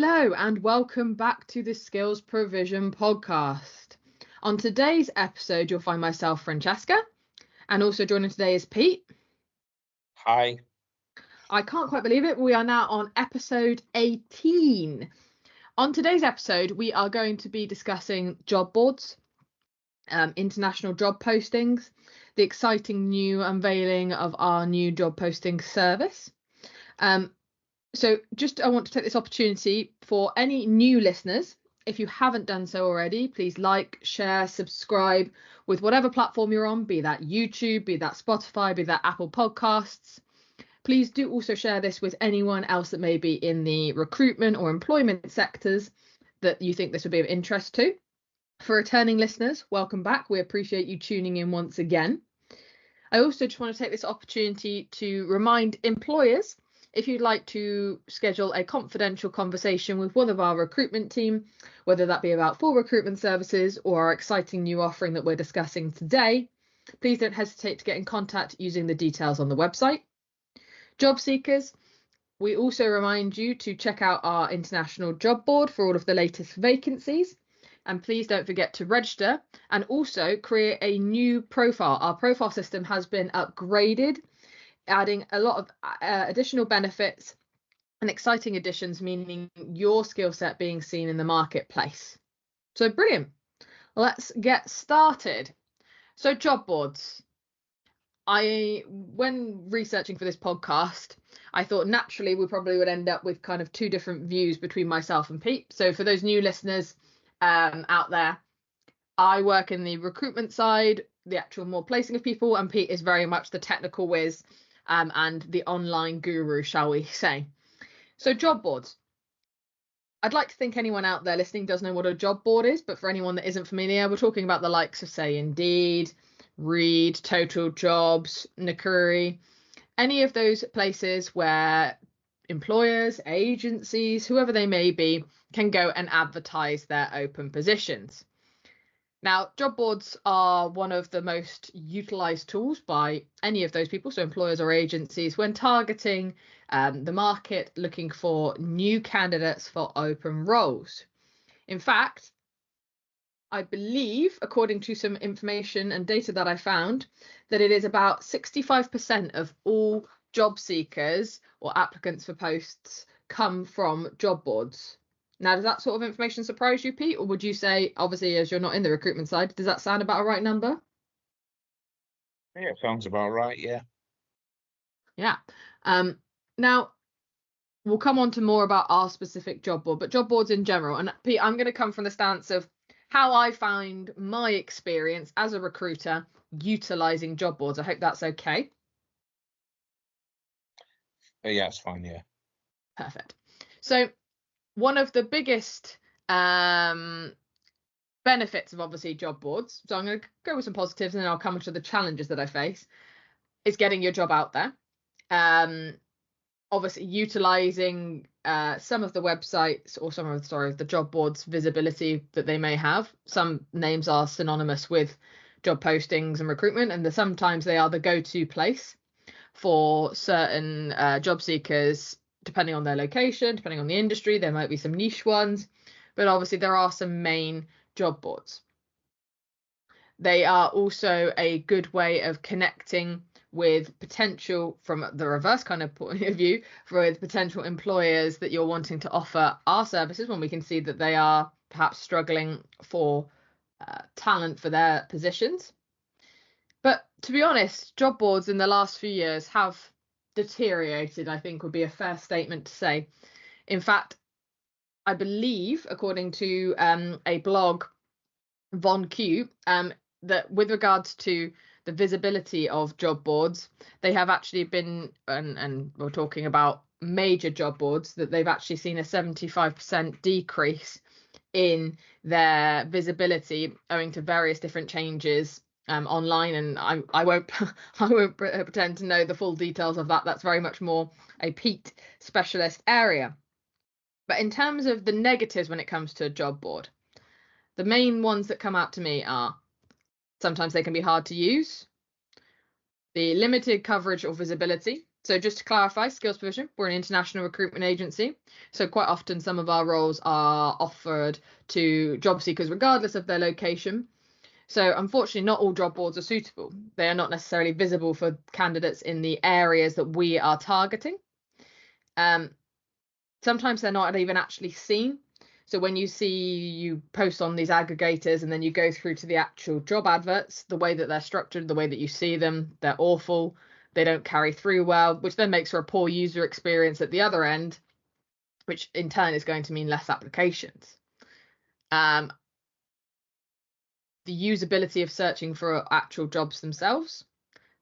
Hello and welcome back to the Skills Provision podcast. On today's episode, you'll find myself, Francesca, and also joining today is Pete. Hi. I can't quite believe it. We are now on episode 18. On today's episode, we are going to be discussing job boards, international job postings, the exciting new unveiling of our new job posting service. So I want to take this opportunity for any new listeners. If you haven't done so already, please like, share, subscribe with whatever platform you're on, be that YouTube, be that Spotify, be that Apple Podcasts. Please do also share this with anyone else that may be in the recruitment or employment sectors that you think this would be of interest to. For returning listeners, welcome back. We appreciate you tuning in once again. I also just want to take this opportunity to remind employers, if you'd like to schedule a confidential conversation with one of our recruitment team, whether that be about full recruitment services or our exciting new offering that we're discussing today, please don't hesitate to get in contact using the details on the website. Job seekers, we also remind you to check out our international job board for all of the latest vacancies. And please don't forget to register and also create a new profile. Our profile system has been upgraded, adding a lot of additional benefits and exciting additions, meaning your skill set being seen in the marketplace. So brilliant. Let's get started. So job boards. When researching for this podcast, I thought naturally we probably would end up with kind of two different views between myself and Pete. So for those new listeners out there, I work in the recruitment side, the actual more placing of people, and Pete is very much the technical whiz and the online guru, shall we say. So job boards. I'd like to think anyone out there listening does know what a job board is, but for anyone that isn't familiar, we're talking about the likes of, say, Indeed, Reed, Total Jobs, Nakuri, any of those places where employers, agencies, whoever they may be, can go and advertise their open positions. Now, job boards are one of the most utilised tools by any of those people, so employers or agencies, when targeting the market, looking for new candidates for open roles. In fact, I believe, according to some information and data that I found, that it is about 65% of all job seekers or applicants for posts come from job boards. Now, does that sort of information surprise you, Pete? Or would you say, obviously, as you're not in the recruitment side, does that sound about a right number? Yeah, sounds about right, yeah. Yeah. Now, we'll come on to more about our specific job board, but job boards in general. And Pete, I'm going to come from the stance of how I find my experience as a recruiter utilising job boards. I hope that's okay. Yeah, it's fine, yeah. Perfect. So one of the biggest benefits of obviously job boards, so I'm going to go with some positives and then I'll come to the challenges that I face, is getting your job out there. Obviously utilising some of the websites or some of the job boards visibility that they may have. Some names are synonymous with job postings and recruitment, and sometimes they are the go-to place for certain job seekers, depending on their location, depending on the industry. There might be some niche ones, but obviously there are some main job boards. They are also a good way of connecting with potential, from the reverse kind of point of view, with potential employers that you're wanting to offer our services when we can see that they are perhaps struggling for talent for their positions. But to be honest, job boards in the last few years have deteriorated, I think would be a fair statement to say. In fact, I believe, according to a blog, Von Q, that with regards to the visibility of job boards, they have actually been, and we're talking about major job boards, that they've actually seen a 75% decrease in their visibility owing to various different changes online. And I won't pretend to know the full details of that. That's very much more a Pete specialist area. But in terms of the negatives when it comes to a job board, the main ones that come out to me are sometimes they can be hard to use, the limited coverage or visibility. So just to clarify, Skills Provision, we're an international recruitment agency. So quite often some of our roles are offered to job seekers regardless of their location. So unfortunately, not all job boards are suitable. They are not necessarily visible for candidates in the areas that we are targeting. Sometimes they're not even actually seen. So when you post on these aggregators and then you go through to the actual job adverts, the way that they're structured, the way that you see them, they're awful. They don't carry through well, which then makes for a poor user experience at the other end, which in turn is going to mean less applications. The usability of searching for actual jobs themselves,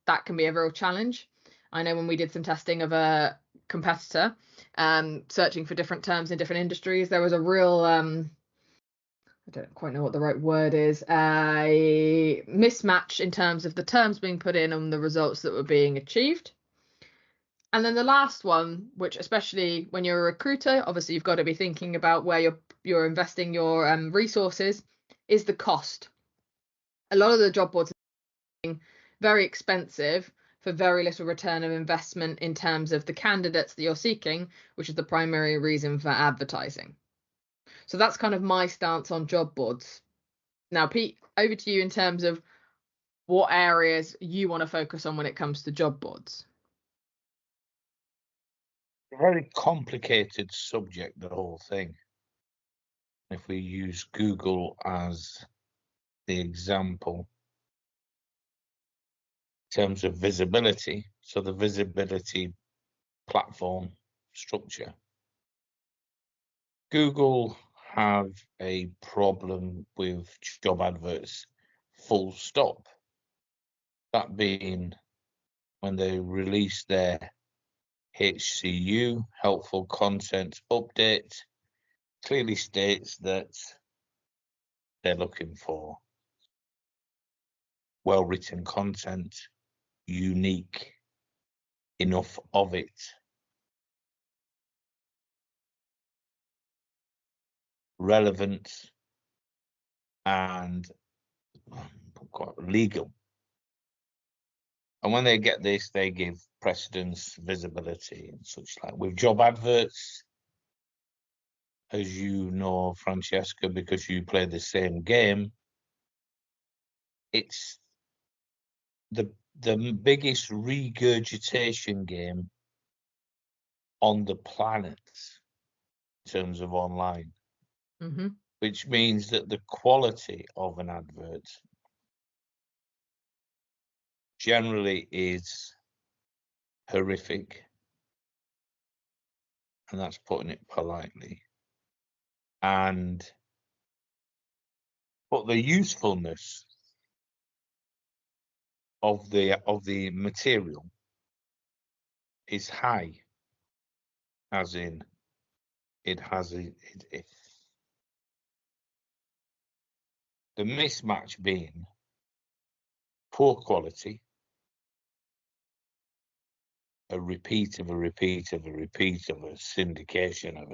that can be a real challenge. I know when we did some testing of a competitor, searching for different terms in different industries, there was a real I don't quite know what the right word is, a mismatch in terms of the terms being put in and the results that were being achieved. And then the last one, which especially when you're a recruiter, obviously you've got to be thinking about where you're investing your resources, is the cost. A lot of the job boards are very expensive for very little return of investment in terms of the candidates that you're seeking, which is the primary reason for advertising. So that's kind of my stance on job boards. Now, Pete, over to you in terms of what areas you want to focus on when it comes to job boards. A very complicated subject, the whole thing. If we use Google as the example in terms of visibility, so the visibility platform structure, Google have a problem with job adverts, full stop. That being when they release their HCU, helpful content update, clearly states that they're looking for well-written content, unique enough of it, relevant, and quite legal. And when they get this, they give precedence, visibility, and such like. With job adverts, as you know, Francesca, because you play the same game, it's the biggest regurgitation game on the planet in terms of online, which means that the quality of an advert generally is horrific, and that's putting it politely. But the usefulness of the material is high, as in it has the mismatch being poor quality, a repeat of a repeat of a repeat of a syndication of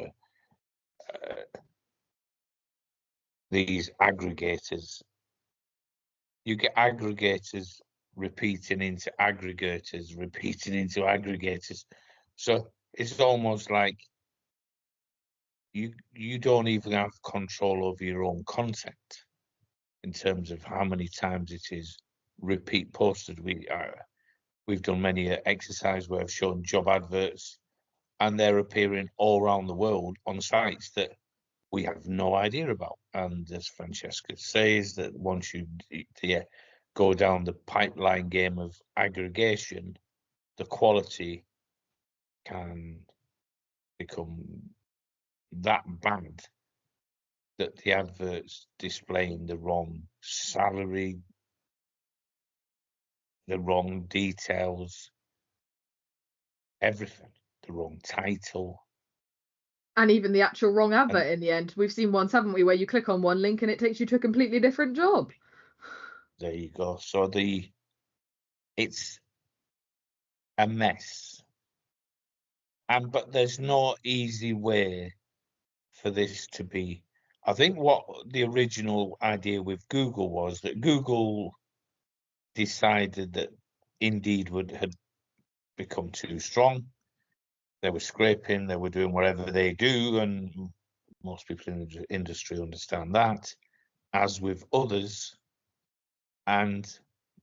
these aggregators. You get aggregators repeating into aggregators, repeating into aggregators. So it's almost like you don't even have control over your own content in terms of how many times it is repeat posted. We've done many exercises where I've shown job adverts and they're appearing all around the world on sites that we have no idea about. And as Francesca says, that once you go down the pipeline game of aggregation, the quality can become that bad that the adverts displaying the wrong salary, the wrong details, everything, the wrong title. And even the actual wrong advert in the end. We've seen ones, haven't we, where you click on one link and it takes you to a completely different job. There you go. So it's a mess. But there's no easy way for this to be. I think what the original idea with Google was that Google decided that Indeed had become too strong. They were scraping, they were doing whatever they do, and most people in the industry understand that, as with others, and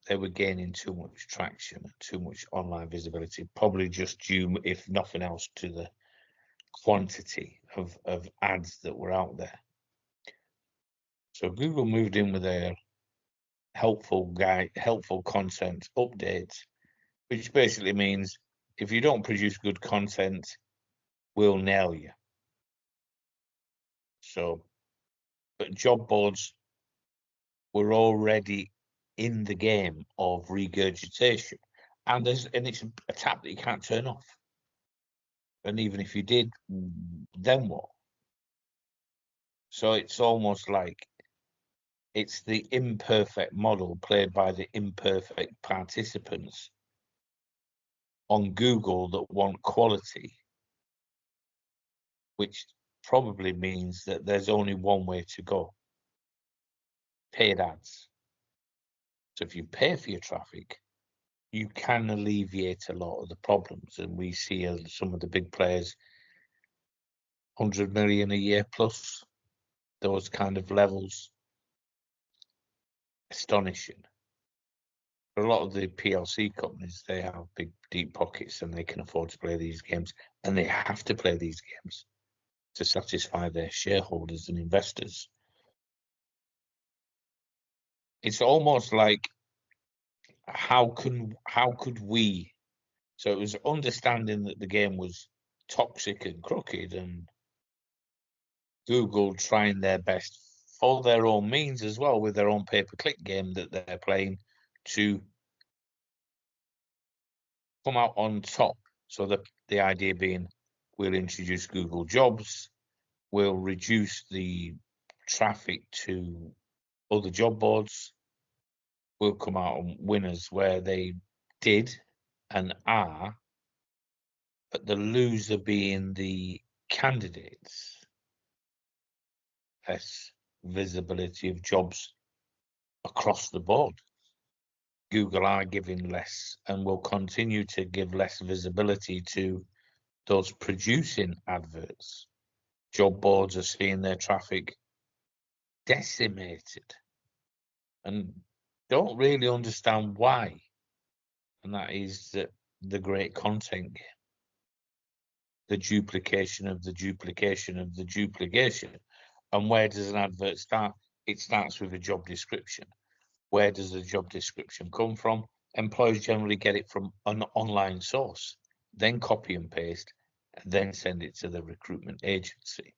they were gaining too much traction, too much online visibility, probably just due, if nothing else, to the quantity of ads that were out there. So Google moved in with their helpful content updates, which basically means if you don't produce good content, we'll nail you. So, but job boards were already in the game of regurgitation, and it's a tap that you can't turn off. And even if you did, then what? So it's almost like it's the imperfect model played by the imperfect participants on Google that want quality, which probably means that there's only one way to go: paid ads. So if you pay for your traffic, you can alleviate a lot of the problems. And we see some of the big players, 100 million a year plus, those kind of levels, astonishing. For a lot of the PLC companies, they have big, deep pockets and they can afford to play these games, and they have to play these games to satisfy their shareholders and investors. It's almost like, how could we? So it was understanding that the game was toxic and crooked, and Google trying their best for their own means as well, with their own pay-per-click game that they're playing, to come out on top. So the idea being, we'll introduce Google Jobs, we'll reduce the traffic to other job boards, we'll come out on winners where they did and are, but the loser being the candidates. Less visibility of jobs across the board. Google are giving less and will continue to give less visibility to those producing adverts. Job boards are seeing their traffic decimated and don't really understand why. And that is the great content game. The duplication of the duplication of the duplication. And where does an advert start? It starts with a job description. Where does the job description come from? Employers generally get it from an online source, then copy and paste, and then send it to the recruitment agency,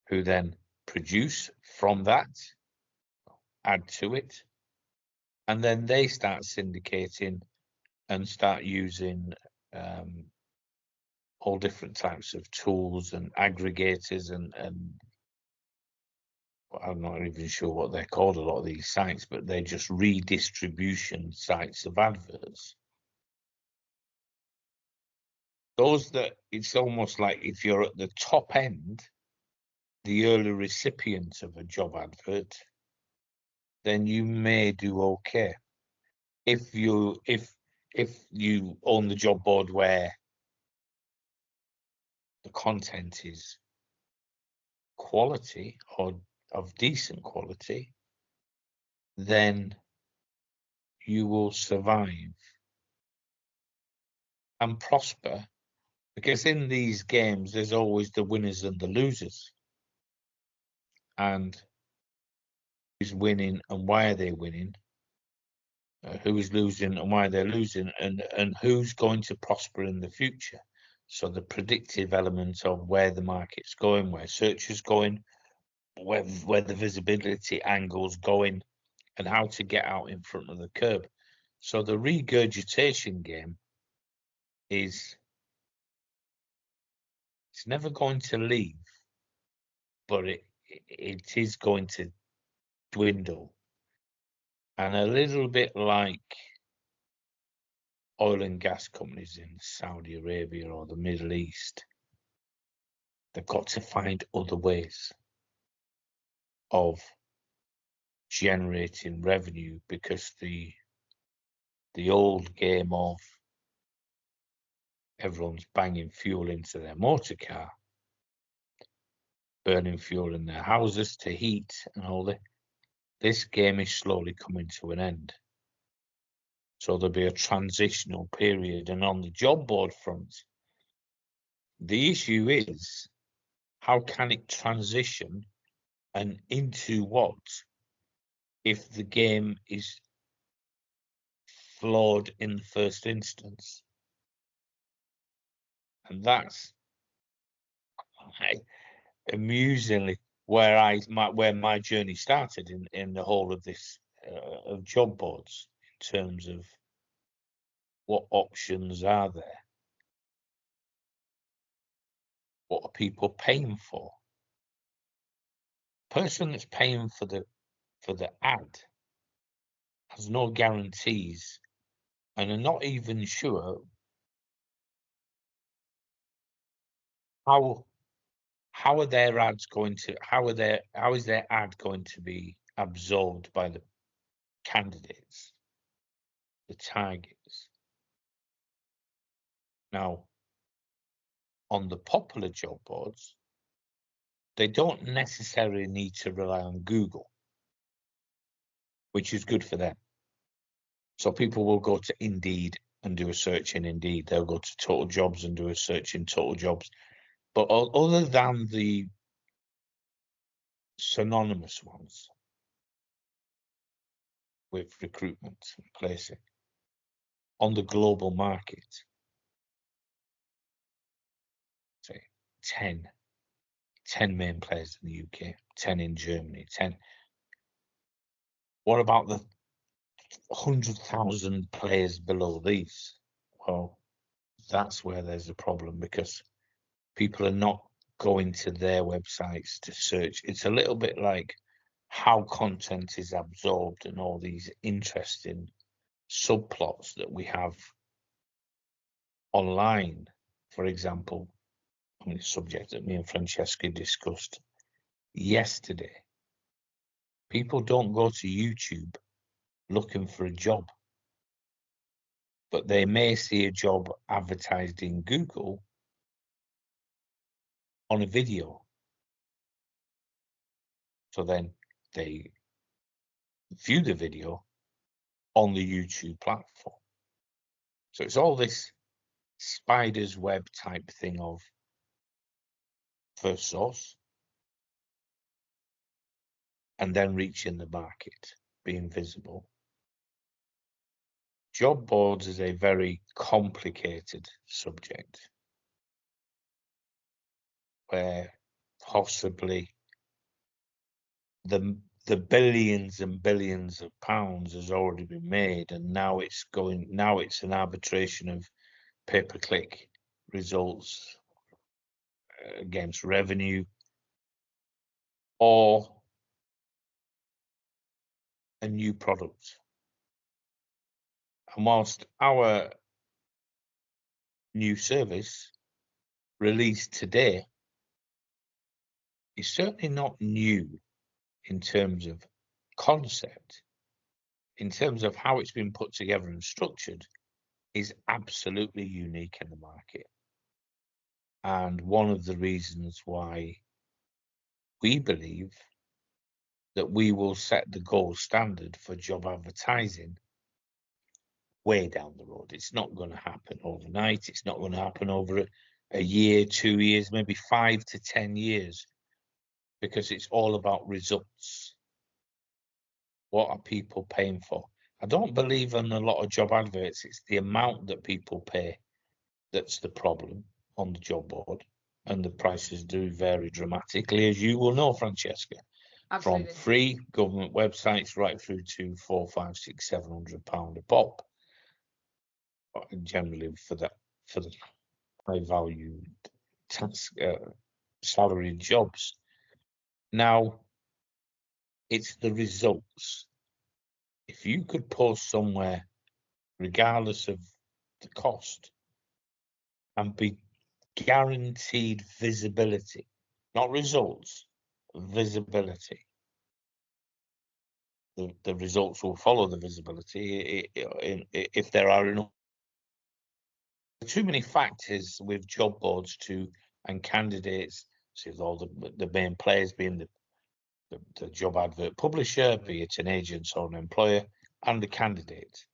who then produce from that, add to it, and then they start syndicating and start using all different types of tools and aggregators and I'm not even sure what they're called, a lot of these sites, but they're just redistribution sites of adverts. Those that, it's almost like if you're at the top end, the early recipient of a job advert, then you may do okay. If you own the job board where the content is quality or of decent quality, then you will survive and prosper, because in these games there's always the winners and the losers, and who's winning and why are they winning, who is losing and why they're losing, and who's going to prosper in the future. So the predictive element of where the market's going, where search is going, where the visibility angle's going, and how to get out in front of the curve. So the regurgitation game it's never going to leave, but it is going to dwindle. And a little bit like oil and gas companies in Saudi Arabia or the Middle East, they've got to find other ways of generating revenue, because the old game of everyone's banging fuel into their motor car, burning fuel in their houses to heat and all that. This game is slowly coming to an end. So there'll be a transitional period. And on the job board front, the issue is, how can it transition and into what if the game is flawed in the first instance? And that's amusingly where my journey started in the whole of this of job boards, in terms of what options are there, what are people paying for. Person that's paying for the ad has no guarantees and are not even sure how are their ads going to how is their ad going to be absorbed by the candidates, the targets. Now, on the popular job boards, they don't necessarily need to rely on Google, which is good for them. So people will go to Indeed and do a search in Indeed. They'll go to Total Jobs and do a search in Total Jobs. But other than the synonymous ones with recruitment and placing, on the global market, say 10 main players in the UK, 10 in Germany, 10. What about the 100,000 players below these? Well, that's where there's a problem, because people are not going to their websites to search. It's a little bit like how content is absorbed and all these interesting subplots that we have online. For example, I mean, a subject that me and Francesca discussed yesterday. People don't go to YouTube looking for a job, but they may see a job advertised in Google on a video. So then they view the video on the YouTube platform. So it's all this spider's web type thing of first source and then reaching the market, being visible. Job boards is a very complicated subject where possibly the billions and billions of pounds has already been made, and now it's an arbitration of pay-per-click results against revenue, or a new product. And whilst our new service released today is certainly not new in terms of concept, in terms of how it's been put together and structured, is absolutely unique in the market. And one of the reasons why we believe that we will set the gold standard for job advertising way down the road. It's not going to happen overnight. It's not going to happen over a year, 2 years, maybe 5 to 10 years, because it's all about results. What are people paying for? I don't believe in a lot of job adverts. It's the amount that people pay that's the problem on the job board, and the prices do vary dramatically, as you will know, Francesca. Absolutely. From free government websites right through to £400, £500, £600, £700 a pop. Generally for the high value salaried jobs. Now, it's the results. If you could post somewhere, regardless of the cost, and be guaranteed visibility, not results, visibility, the results will follow the visibility if there are enough too many factors with job boards and candidates. So with all the main players being the job advert publisher, be it an agent or an employer, and the candidate.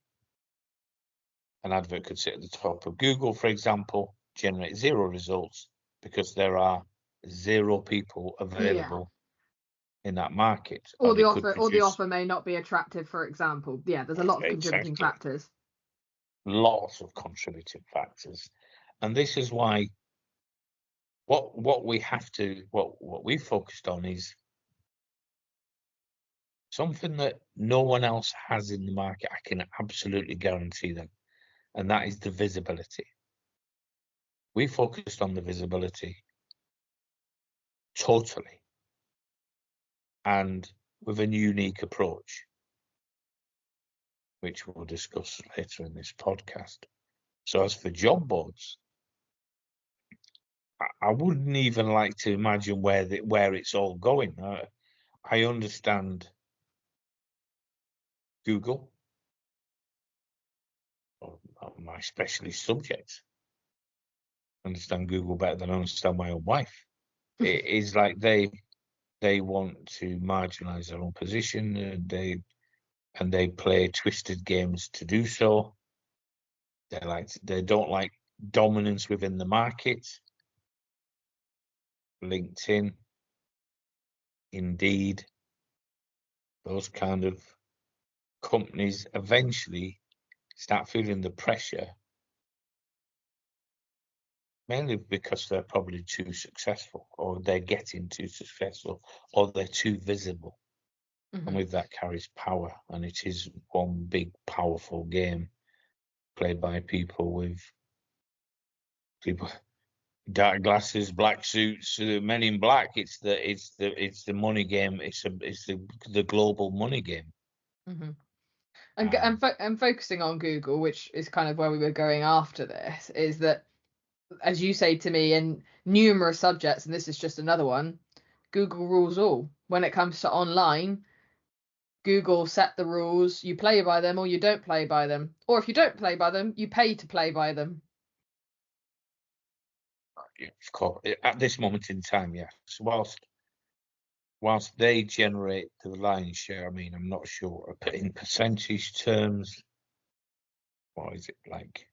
An advert could sit at the top of Google, for example, generate 0 results because there are 0 people available in that market. Or the offer may not be attractive, for example. Yeah, there's a lot of contributing factors. Lots of contributing factors. And this is why what we focused on is something that no one else has in the market. I can absolutely guarantee that. And that is the visibility. We focused on the visibility totally, and with a unique approach, which we'll discuss later in this podcast. So as for job boards, I wouldn't even like to imagine where it's all going. I understand Google, my specialist subject. I understand Google better than I understand my own wife. It is like they want to marginalize their own position, and they play twisted games to do so. They don't like dominance within the market. LinkedIn, Indeed, those kind of companies eventually start feeling the pressure, mainly because they're probably too successful, or they're getting too successful, or they're too visible. And with that carries power, and it is one big powerful game played by people dark glasses, black suits, men in black. It's the money game. It's the global money game. And focusing on Google, which is kind of where we were going after this, is that, as you say to me in numerous subjects, and this is just another one, Google rules all. When it comes to online, Google set the rules. You play by them or you don't play by them. Or if you don't play by them, you pay to play by them. Of course, at this moment in time, yes. Whilst they generate the lion's share, I mean, I'm not sure, but in percentage terms, what is it, like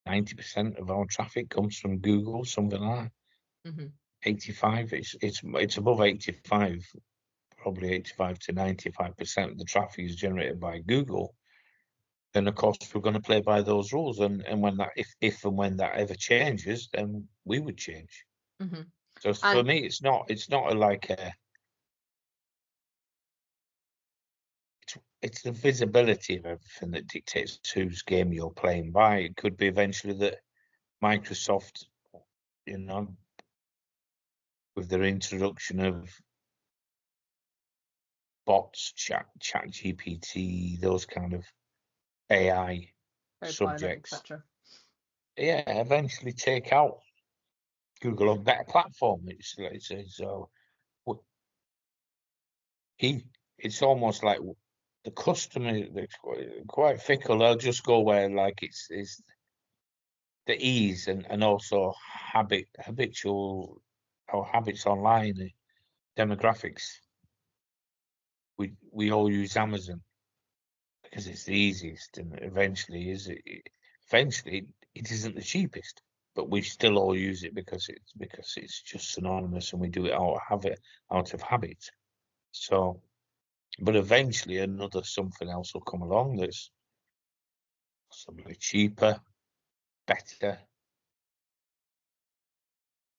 90% of our traffic comes from Google, something like that. 85, it's above 85, probably 85 to 95% of the traffic is generated by Google. Then of course we're going to play by those rules, and when that if and when that ever changes, then we would change. So for me, it's not it's the visibility of everything that dictates whose game you're playing by. It could be eventually that Microsoft, with their introduction of bots, chat GPT, those kind of AI subjects, eventually take out Google on that platform. It's almost like the customer, they're quite fickle. They'll just go where like it's the ease and also habitual or habits online, the demographics. We all use Amazon because it's the easiest, and eventually it isn't the cheapest, but we still all use it because it's just synonymous, and we do it out of habit. So, but eventually something else will come along that's possibly cheaper, better,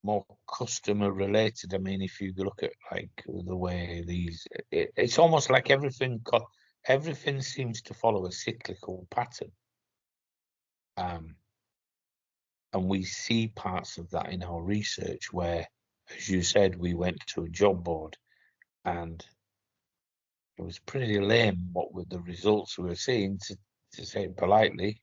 more customer related. I mean, if you look at like the way it's almost like everything seems to follow a cyclical pattern. And we see parts of that in our research where, as you said, we went to a job board and it was pretty lame what were the results we were seeing, to say it politely.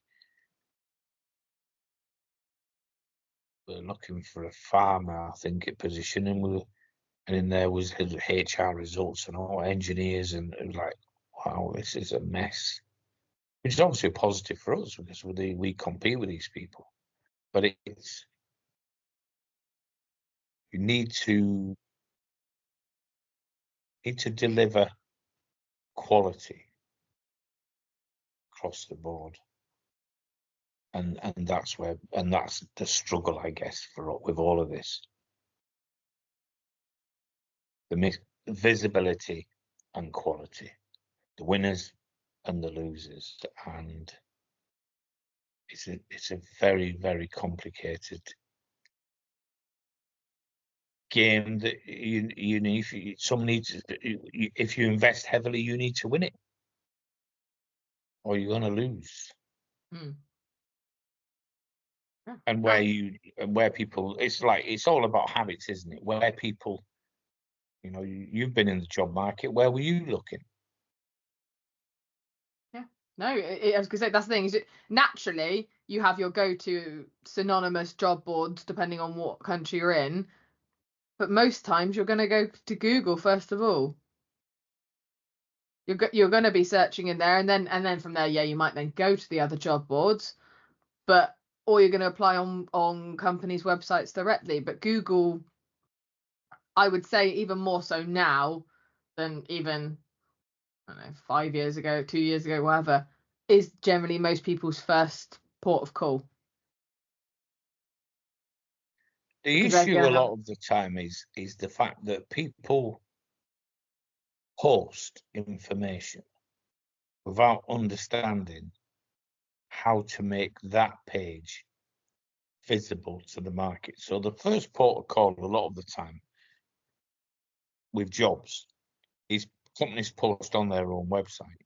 We're looking for a farmer, I think, at position, and in there was HR results and all engineers, and it was like, wow, this is a mess. Which is obviously a positive for us because we compete with these people. but it's, you need to deliver quality across the board, and that's the struggle, I guess, with all of this. The visibility and quality, the winners and the losers, and it's a very, very complicated game that you need. If you invest heavily, you need to win it, or you're going to lose. Yeah. And where people, it's all about habits, isn't it? Where people, you've been in the job market. Where were you looking? Yeah. No, I was gonna say, that's the thing. Is it naturally you have your go-to synonymous job boards depending on what country you're in, but most times you're gonna go to Google first of all. You're gonna be searching in there, and then from there, yeah, you might then go to the other job boards, or you're gonna apply on companies' websites directly. But Google, I would say, even more so now than even, I don't know, 5 years ago, 2 years ago, whatever, is generally most people's first port of call. The issue a lot of the time is the fact that people post information without understanding how to make that page visible to the market. So the first port of call a lot of the time with jobs is companies post on their own website,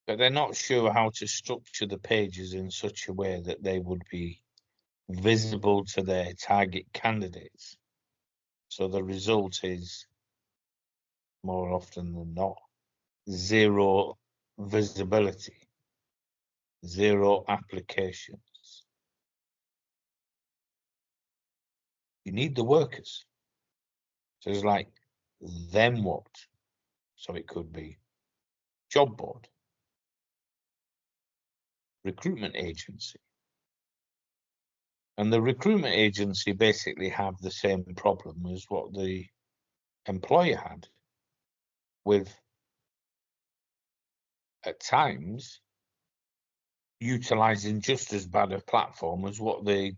but they're not sure how to structure the pages in such a way that they would be visible to their target candidates. So the result is, more often than not, zero visibility, zero applications. You need the workers. So it's like, then what? So it could be job board, recruitment agency. And the recruitment agency basically have the same problem as what the employer had, with, at times, utilizing just as bad a platform as what the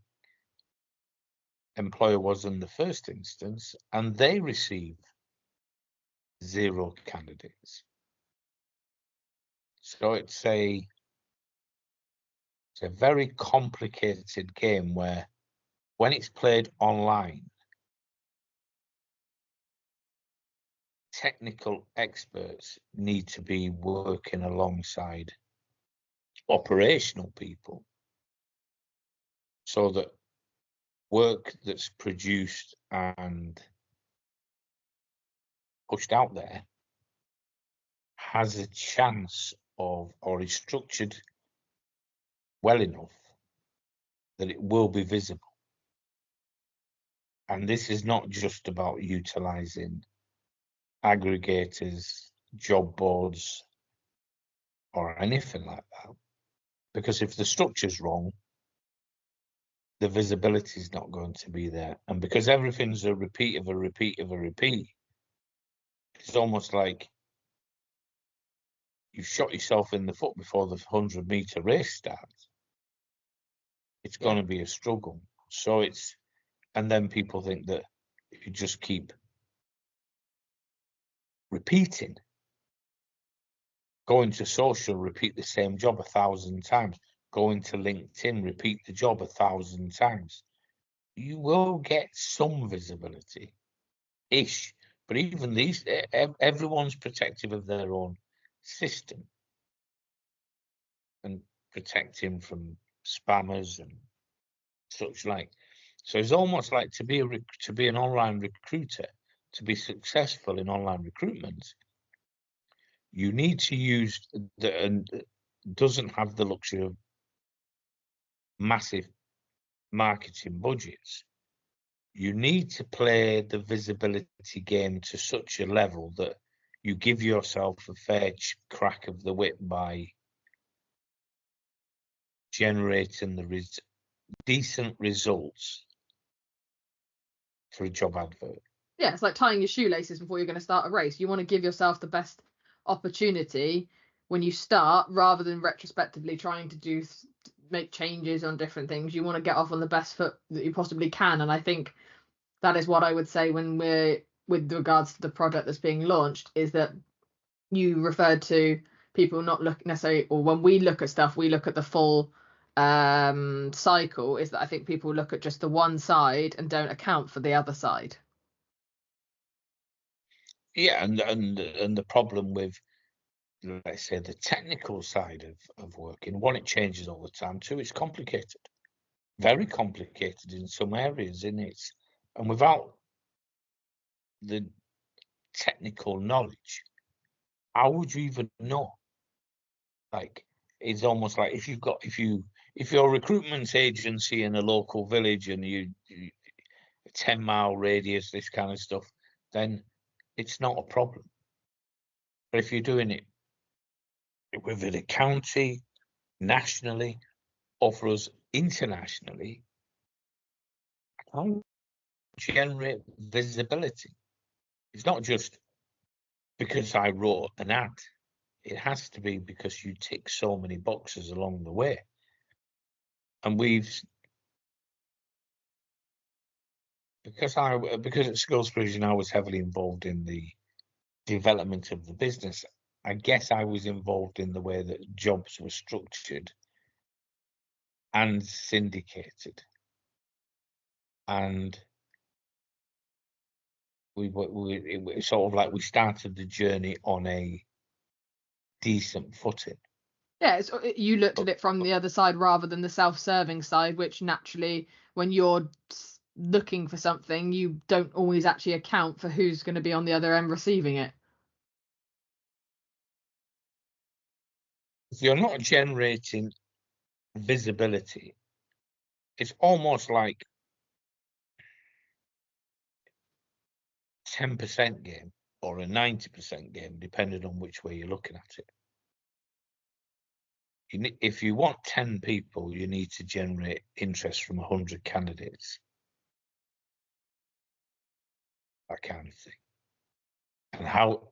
employer was in the first instance, and they receive zero candidates. So it's a very complicated game where, when it's played online, technical experts need to be working alongside operational people, so that work that's produced and pushed out there has a chance of, or is structured well enough that it will be visible. And this is not just about utilizing aggregators, job boards, or anything like that. Because if the structure's wrong, the visibility is not going to be there. And because everything's a repeat of a repeat of a repeat, it's almost like you shot yourself in the foot before the 100-meter race starts. It's going to be a struggle. So and then people think that if you just keep repeating, going to social, repeat the same job 1,000 times, going to LinkedIn, repeat the job 1,000 times, you will get some visibility-ish. But even these, everyone's protective of their own system and protecting from spammers and such like. So it's almost like, to be an online recruiter, to be successful in online recruitment, you need to use and doesn't have the luxury of massive marketing budgets. You need to play the visibility game to such a level that you give yourself a fair crack of the whip by generating the decent results for a job advert. Yeah, it's like tying your shoelaces before you're going to start a race. You want to give yourself the best opportunity when you start, rather than retrospectively trying to make changes on different things. You want to get off on the best foot that you possibly can. And I think that is what I would say when we're with regards to the product that's being launched, is that you referred to people not looking necessarily, or when we look at stuff, we look at the full cycle. Is that I think people look at just the one side and don't account for the other side. Yeah, and the problem with, let's say, the technical side of working, one, it changes all the time. Two, it's complicated, very complicated in some areas in it, and without the technical knowledge, how would you even know? Like, it's almost like if you're a recruitment agency in a local village and you 10-mile radius, this kind of stuff, then it's not a problem. But if you're doing it within a county, nationally, or for us internationally, how do you generate visibility? It's not just because I wrote an ad. It has to be because you tick so many boxes along the way. And because at Skills Provision I was heavily involved in the development of the business, I guess I was involved in the way that jobs were structured and syndicated. And we sort of like we started the journey on a decent footing. Yeah, you looked at it from the other side rather than the self-serving side, which naturally, when you're looking for something, you don't always actually account for who's going to be on the other end receiving it. If you're not generating visibility, it's almost like 10% game or a 90% game, depending on which way you're looking at it. If you want 10 people, you need to generate interest from 100 candidates. That kind of thing. And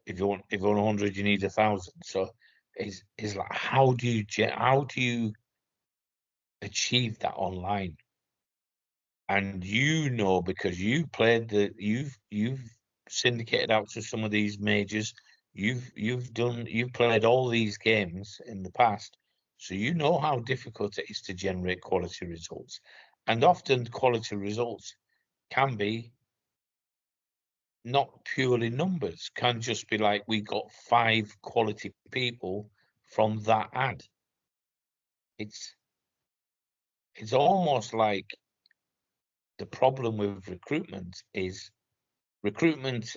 if you want 100, you need 1,000. So is like, how do you achieve that online? And because you've syndicated out to some of these majors, you've played all these games in the past, so you know how difficult it is to generate quality results. And often quality results can be not purely numbers, can just be like, we got 5 quality people from that ad. It's almost like the problem with recruitment is recruitment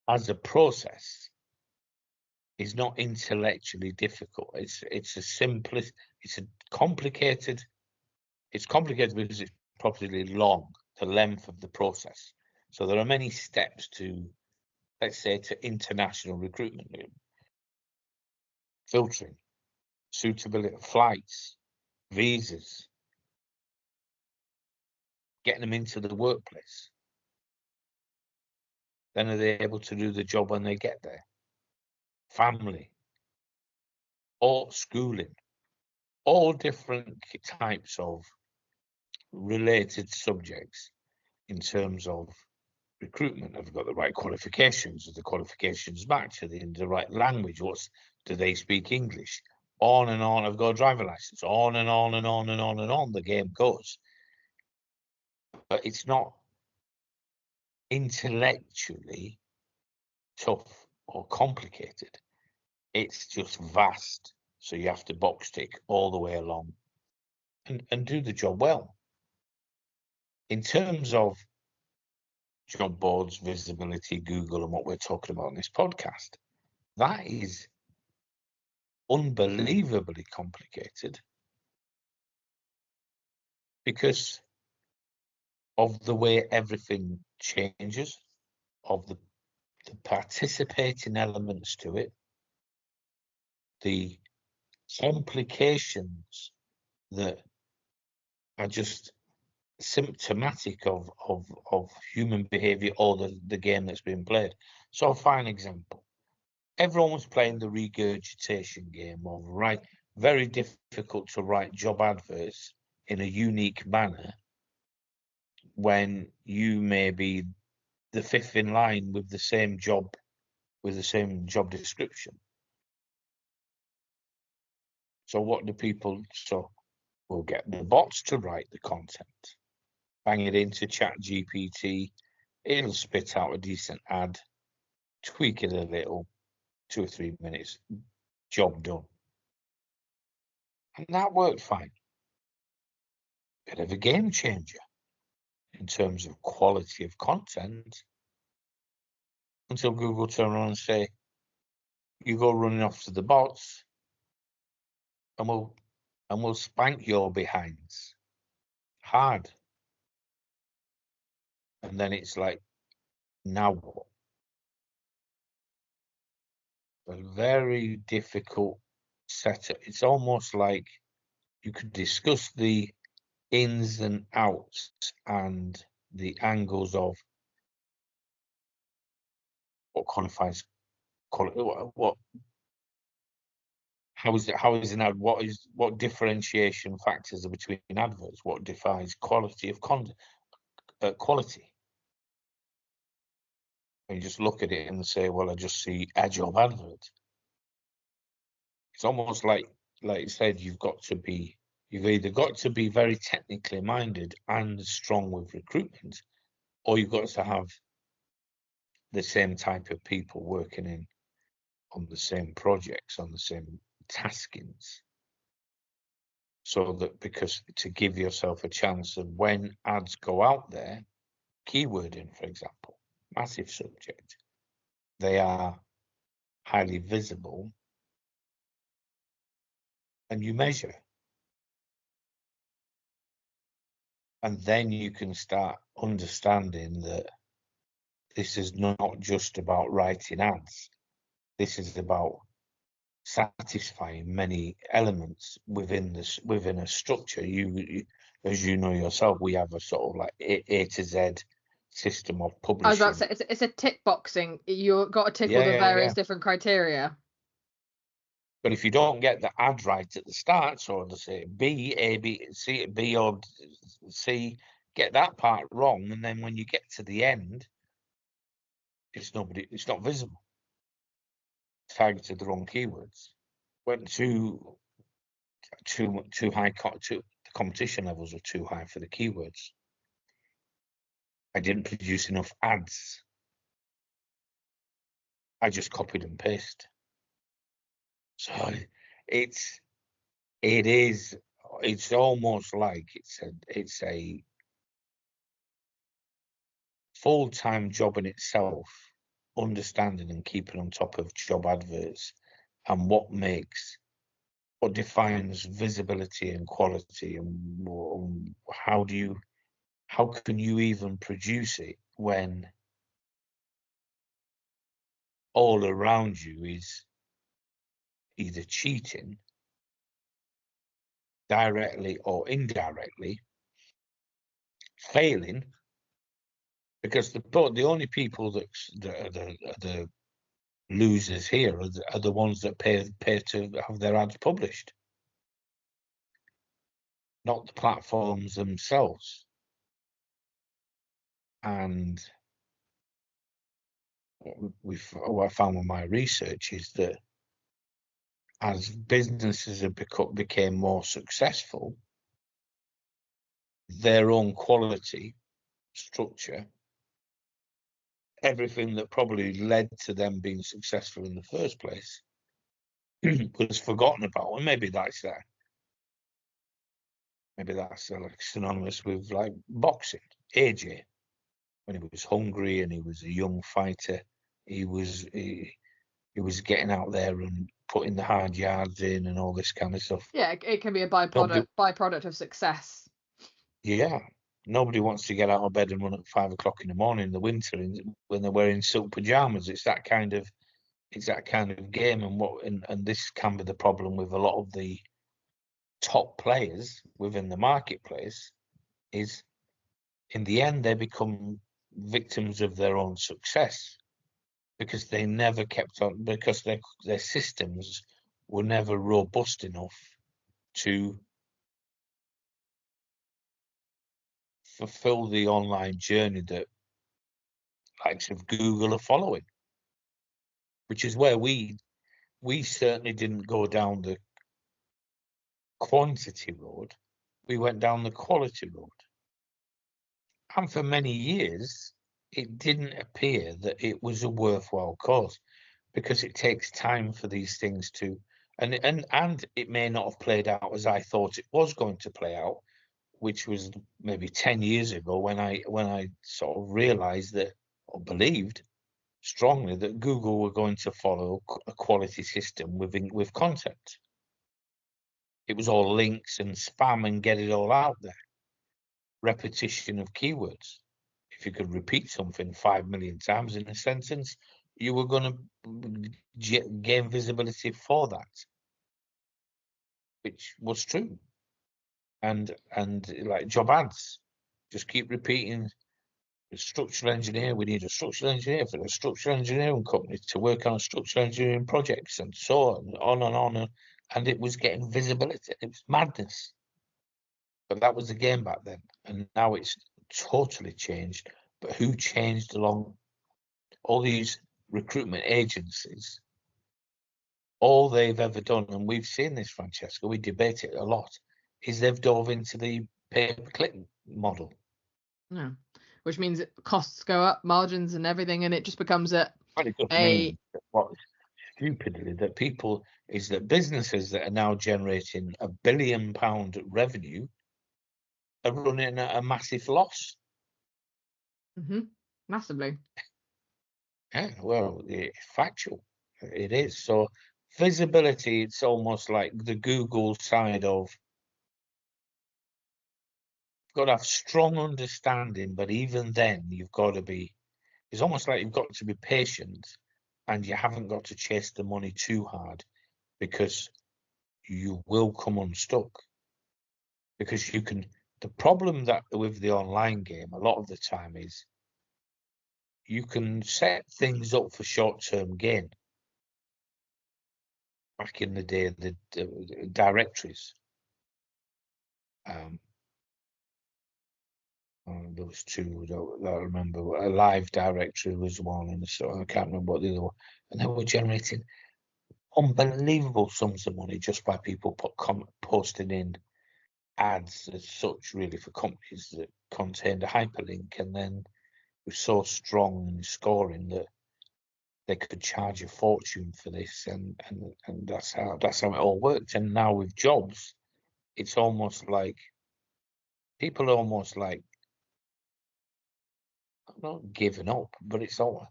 as a process is not intellectually difficult. It's complicated because it's probably long, the length of the process. So there are many steps to, let's say, to international recruitment. Filtering, suitability of flights, visas, getting them into the workplace. Then are they able to do the job when they get there? Family, or schooling, all different types of related subjects in terms of recruitment. Have they got the right qualifications? Are the qualifications match? Are they in the right language? Do they speak English? On and on. I've got a driver license. On and on and on and on and on. The game goes. But it's not intellectually tough or complicated. It's just vast. So you have to box tick all the way along and do the job well. In terms of job boards, visibility, Google, and what we're talking about on this podcast, that is unbelievably complicated because of the way everything changes, of the participating elements to it, the complications that are just symptomatic of human behavior or the game that's being played. So a fine example. Everyone was playing the regurgitation game of very difficult to write job adverts in a unique manner when you may be the fifth in line with the same job description. So what do people? So we'll get the bots to write the content, bang it into ChatGPT, it'll spit out a decent ad, tweak it a little, 2 or 3 minutes, job done. And that worked fine. Bit of a game changer in terms of quality of content until Google turn around and say, you go running off to the bots and we'll spank your behinds hard. And then it's like, now what? A very difficult setup. It's almost like you could discuss the ins and outs and the angles of what qualifies how is an ad, what differentiation factors are between adverts, what defines quality of content, quality. And you just look at it and say, well, I just see a job advert. It's almost like you said, you've either got to be very technically minded and strong with recruitment, or you've got to have the same type of people working on the same projects, on the same taskings. So that, because to give yourself a chance of when ads go out there, keywording, for example, massive subject, they are highly visible and you measure. And then you can start understanding that this is not just about writing ads. This is about satisfying many elements within a structure. You, as you know yourself, we have a sort of like A to Z system of publishing. I was about to say, it's a tick boxing. You've got to tick all the various different criteria. But if you don't get the ad right at the start, so to say B, A, B, C, B or C, get that part wrong, and then when you get to the end, it's not visible. Targeted the wrong keywords. Went too high. The competition levels were too high for the keywords. I didn't produce enough ads. I just copied and pasted. So it's almost like it's a full-time job in itself, understanding and keeping on top of job adverts and what defines visibility and quality, and how can you even produce it when all around you is either cheating directly or indirectly, failing, because the only people that are the losers here are the ones that pay to have their ads published, not the platforms themselves. And what I found with my research is that as businesses have became more successful, their own quality structure, everything that probably led to them being successful in the first place, was forgotten about. And maybe that's like synonymous with like boxing. AJ, when he was hungry and he was a young fighter, he was getting out there and putting the hard yards in and all this kind of stuff. Yeah, it can be a byproduct of success. Yeah, nobody wants to get out of bed and run at 5 o'clock in the morning in the winter when they're wearing silk pajamas. It's that kind of game, and this can be the problem with a lot of the top players within the marketplace is, in the end, they become victims of their own success because they never kept on, because their systems were never robust enough to fulfill the online journey that likes of Google are following, which is where we certainly didn't go down the quantity road, we went down the quality road. And for many years, it didn't appear that it was a worthwhile cause, because it takes time for these things to, and it may not have played out as I thought it was going to play out, which was maybe 10 years ago when I sort of realized that, or believed strongly, that Google were going to follow a quality system with content. It was all links and spam and get it all out there. Repetition of keywords. If you could repeat something 5 million times in a sentence, you were going to gain visibility for that, which was true. And like job ads, just keep repeating, a structural engineer, we need a structural engineer for the structural engineering company to work on structural engineering projects, and so on and on. And it was getting visibility. It was madness. But that was the game back then. And now it's totally changed. But who changed along? All these recruitment agencies, all they've ever done, and we've seen this, Francesca, we debate it a lot, is they've dove into the pay-per-click model. Yeah. Which means costs go up, margins and everything, and it just becomes Well, it does mean what stupidly that people is that businesses that are now generating £1 billion revenue are running at a massive loss. Massively. Yeah, well, it's factual. It is. So visibility, it's almost like the Google side of, you've got to have strong understanding, but even then you've got to be, it's almost like you've got to be patient, and you haven't got to chase the money too hard, because you will come unstuck. Because you can, the problem that with the online game a lot of the time is you can set things up for short-term gain. Back in the day, the directories, there was two that I remember. A live directory was one, and so I can't remember what the other one. And they were generating unbelievable sums of money just by people posting in ads as such, really, for companies that contained a hyperlink, and then it was so strong in scoring that they could charge a fortune for this, and that's how it all worked. And now with jobs, it's almost like people are almost like, I'm not giving up, but it's all,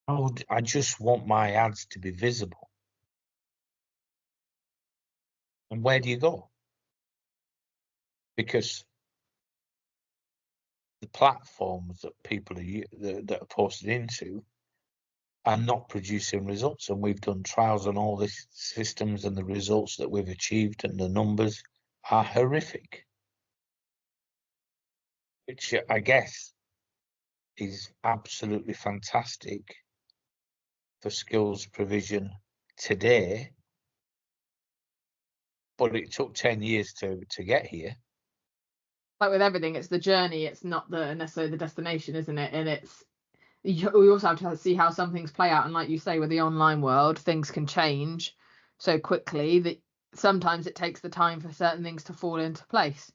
oh, I just want my ads to be visible. And where do you go? Because the platforms that people that are posted into are not producing results. And we've done trials on all these systems, and the results that we've achieved and the numbers are horrific, which I guess is absolutely fantastic for skills provision today, but it took 10 years to get here. Like with everything, it's the journey, it's not necessarily the destination, isn't it? And we also have to see how some things play out. And like you say, with the online world, things can change so quickly that sometimes it takes the time for certain things to fall into place.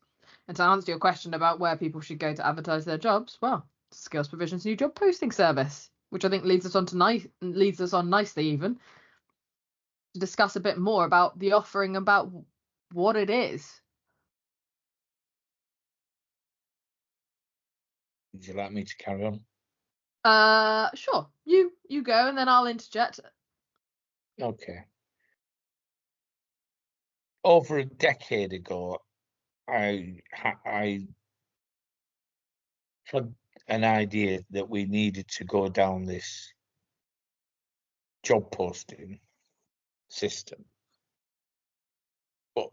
And to answer your question about where people should go to advertise their jobs, well, Skills Provision's new job posting service, which I think leads us on nicely even to discuss a bit more about the offering, about what it is. Would you like me to carry on? Sure. You go, and then I'll interject. Okay. Over a decade ago, I had an idea that we needed to go down this job posting system. But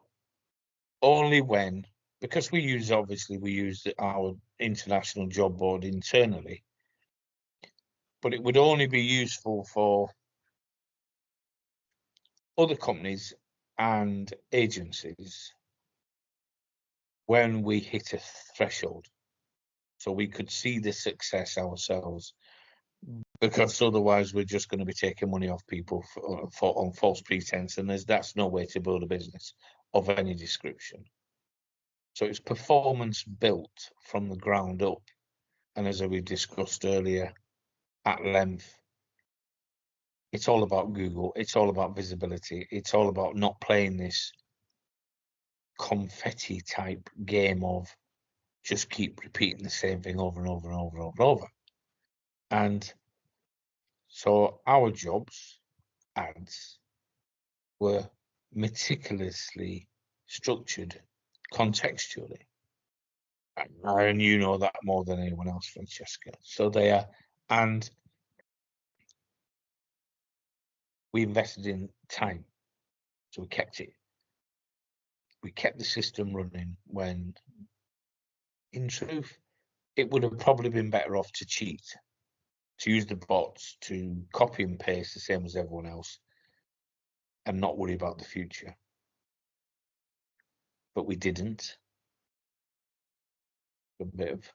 only when, because we use our international job board internally, but it would only be useful for other companies and agencies when we hit a threshold, so we could see the success ourselves, because otherwise we're just going to be taking money off people on false pretense, and that's no way to build a business of any description. So it's performance built from the ground up, and as we discussed earlier at length, it's all about Google, it's all about visibility, it's all about not playing this confetti type game of just keep repeating the same thing over and over and over and over and over. And so our jobs ads were meticulously structured contextually, and you know that more than anyone else, Francesca. So they are, and we invested in time, so we kept the system running, when in truth it would have probably been better off to cheat, to use the bots to copy and paste the same as everyone else and not worry about the future. But we didn't. A bit of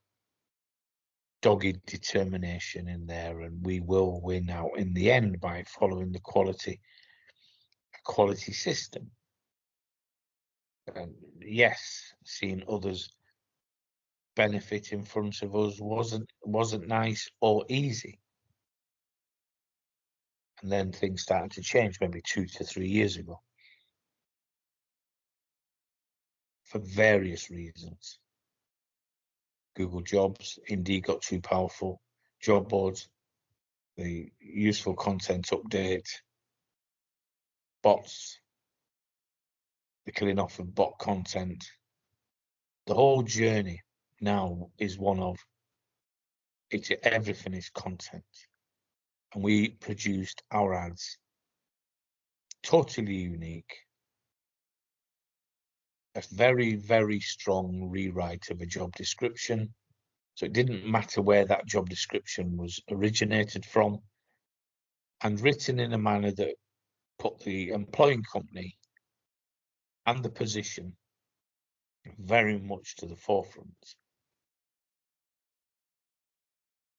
dogged determination in there, and we will win out in the end by following the quality system. And yes, seeing others benefit in front of us wasn't nice or easy. And then things started to change maybe 2 to 3 years ago, for various reasons. Google Jobs, Indeed got too powerful, job boards, the useful content update, bots, the killing off of bot content. The whole journey now is one of everything is content. And we produced our ads totally unique. A very, very strong rewrite of a job description. So it didn't matter where that job description was originated from, and written in a manner that put the employing company and the position very much to the forefront.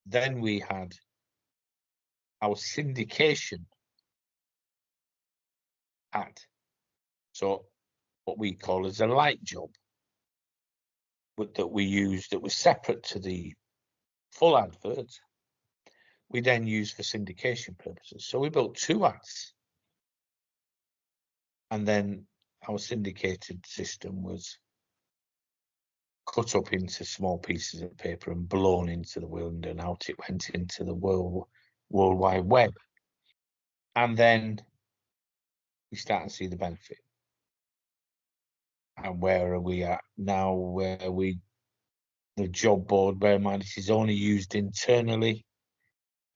Then we had our syndication ad, so what we call as a light job, that we used, that was separate to the full advert, we then used for syndication purposes. So we built 2 ads, and then our syndicated system was cut up into small pieces of paper and blown into the wind, and out it went into the World Wide Web. And then we start to see the benefit. And where are we at now? The job board, bear in mind it is only used internally,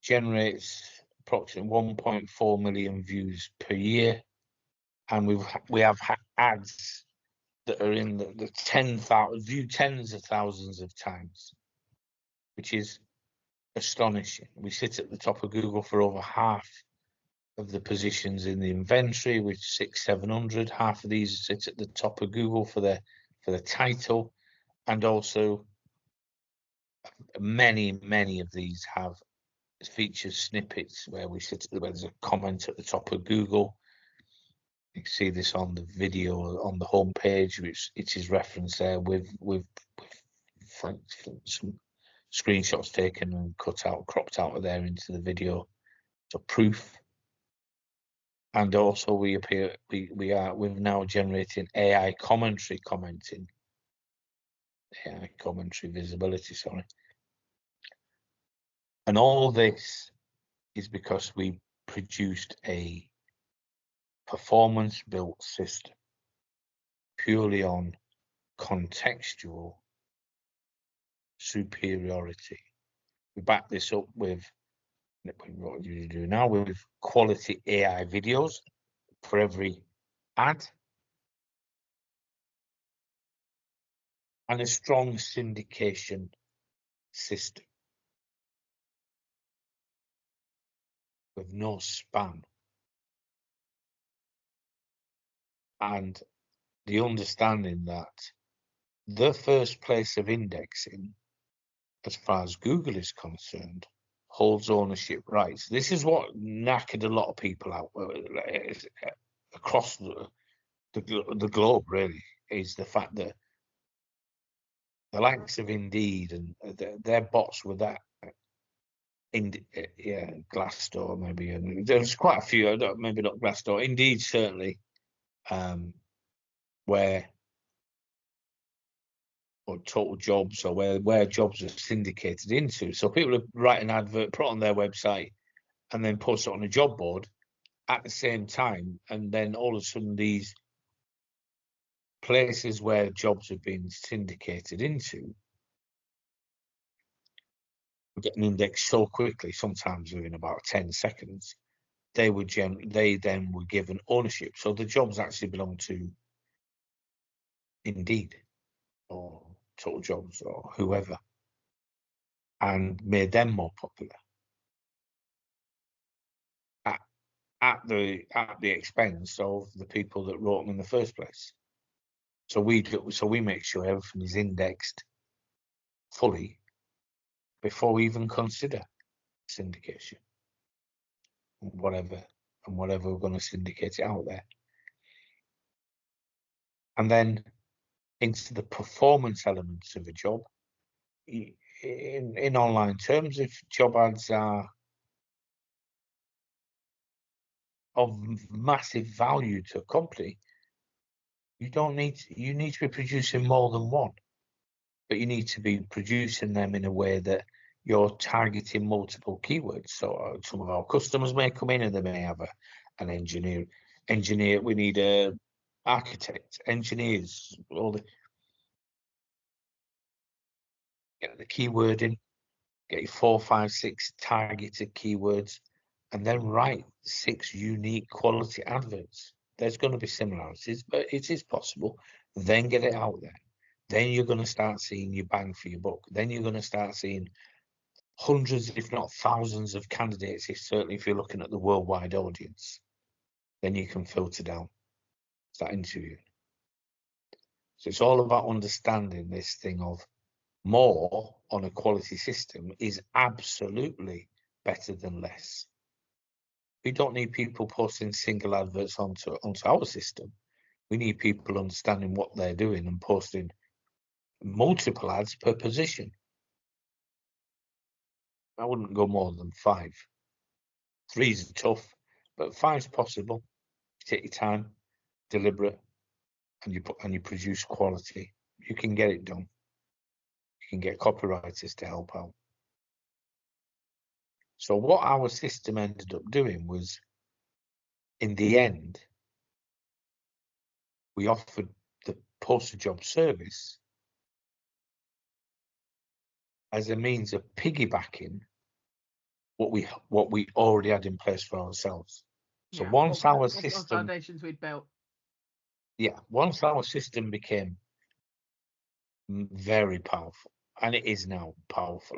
generates approximately 1.4 million views per year, and we have ads that are in the 10,000 viewed tens of thousands of times, which is astonishing. We sit at the top of Google for over half of the positions in the inventory, with 600-700. Half of these sit at the top of Google for the title, and also many of these have featured snippets where there's a comment at the top of Google. You can see this on the video on the home page, which it is referenced there with some screenshots taken and cropped out of there into the video, so proof. And also we've now generating AI commentary visibility, sorry. And all this is because we produced a performance built system purely on contextual superiority. We back this up with what you do now, with quality AI videos for every ad, and a strong syndication system with no spam, and the understanding that the first place of indexing, as far as Google is concerned, holds ownership rights. This is what knackered a lot of people out across the globe, really, is the fact that the likes of Indeed and their bots were that. Glassdoor maybe, and there's quite a few. Maybe not Glassdoor. Indeed, certainly, where or Total Jobs, or where jobs are syndicated into. So people write an advert, put it on their website, and then post it on a job board at the same time, and then all of a sudden these places where jobs have been syndicated into get an index so quickly, sometimes within about 10 seconds, they then were given ownership. So the jobs actually belong to Indeed or Total Jobs or whoever, and made them more popular at the expense of the people that wrote them in the first place. So we make sure everything is indexed fully before we even consider syndication, whatever we're going to syndicate it out there. And then into the performance elements of a job. In online terms, if job ads are of massive value to a company, you need to be producing more than one, but you need to be producing them in a way that you're targeting multiple keywords. So some of our customers may come in and they may have an engineer. We need a architect, engineers, all the get the keyword in, get your 4, 5, 6 targeted keywords, and then write 6 unique quality adverts. There's going to be similarities, but it is possible. Then get it out there. Then you're going to start seeing your bang for your buck. Then you're going to start seeing hundreds, if not thousands, of candidates. Certainly, if you're looking at the worldwide audience, then you can filter down, start interviewing. So it's all about understanding this thing of more on a quality system is absolutely better than less. We don't need people posting single adverts onto our system. We need people understanding what they're doing and posting multiple ads per position. I wouldn't go more than 5. 3 is tough, but 5 is possible. You take your time, deliberate, and you produce quality. You can get it done. You can get copywriters to help out. So what our system ended up doing was, in the end, we offered the postal job service as a means of piggybacking what we already had in place for ourselves. So once our system foundations we'd built. Yeah, once our system became very powerful, and it is now powerful,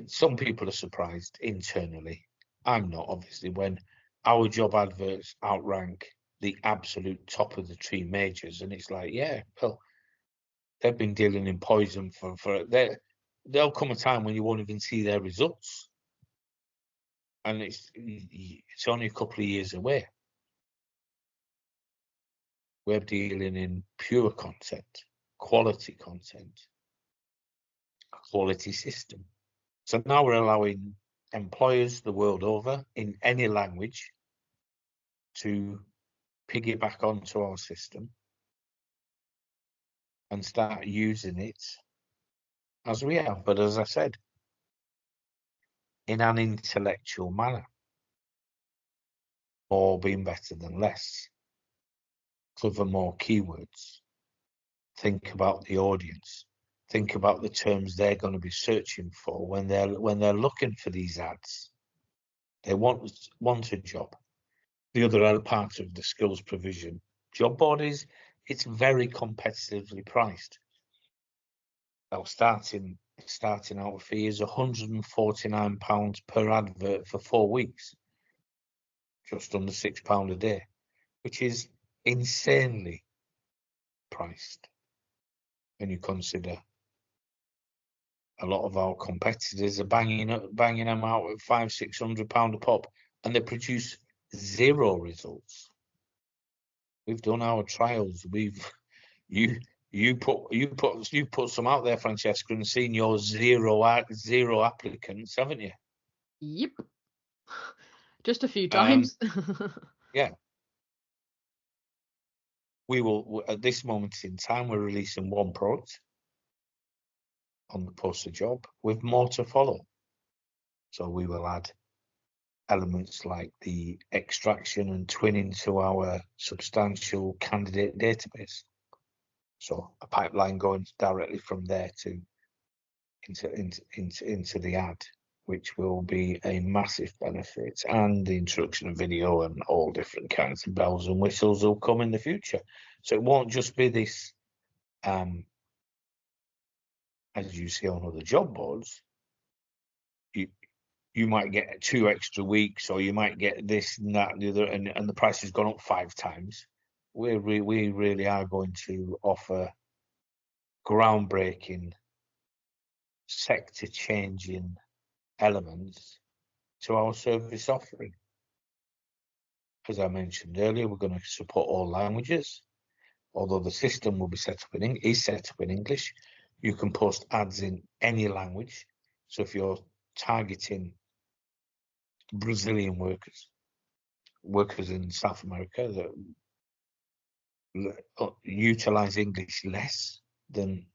some people are surprised internally. I'm not, obviously, when our job adverts outrank the absolute top of the tree majors, and it's like, yeah, well, they've been dealing in poison for there'll come a time when you won't even see their results, and it's only a couple of years away. We're dealing in pure content, quality content, a quality system. So now we're allowing employers the world over in any language to piggyback onto our system and start using it as we have. But as I said, in an intellectual manner, more being better than less. Cover more keywords. Think about the audience. Think about the terms they're going to be searching for when they're looking for these ads. They want a job. The other part of the skills provision job board is it's very competitively priced. Now, starting out fee is £149 per advert for 4 weeks, just under £6 a day, which is insanely priced when you consider a lot of our competitors are banging them out at £500-600 a pop, and they produce zero results. We've done our trials. You put some out there, Francesca, and seen your zero applicants, haven't you? Yep. Just a few times. Yeah. We will, at this moment in time, we're releasing one product on the posted job with more to follow. So we will add elements like the extraction and twinning to our substantial candidate database. So a pipeline going directly from there to into the ad, which will be a massive benefit, and the introduction of video and all different kinds of bells and whistles will come in the future. So it won't just be this, as you see on other job boards, you might get 2 extra weeks, or you might get this and that and the other, and the price has gone up 5 times. We really are going to offer groundbreaking, sector-changing elements to our service offering. As I mentioned earlier, we're going to support all languages. Although the system will be set up in English, you can post ads in any language. So if you're targeting Brazilian workers in South America that utilize English less than,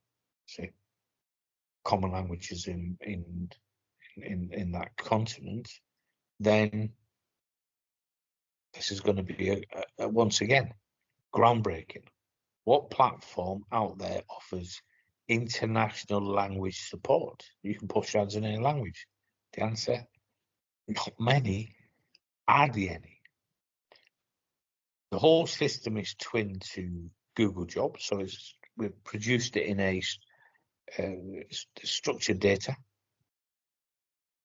say, common languages in that continent, then this is going to be once again groundbreaking. What platform out there offers international language support? You can post ads in any language. The answer, not many, hardly any. The whole system is twinned to Google Jobs, so we've produced it in a structured data.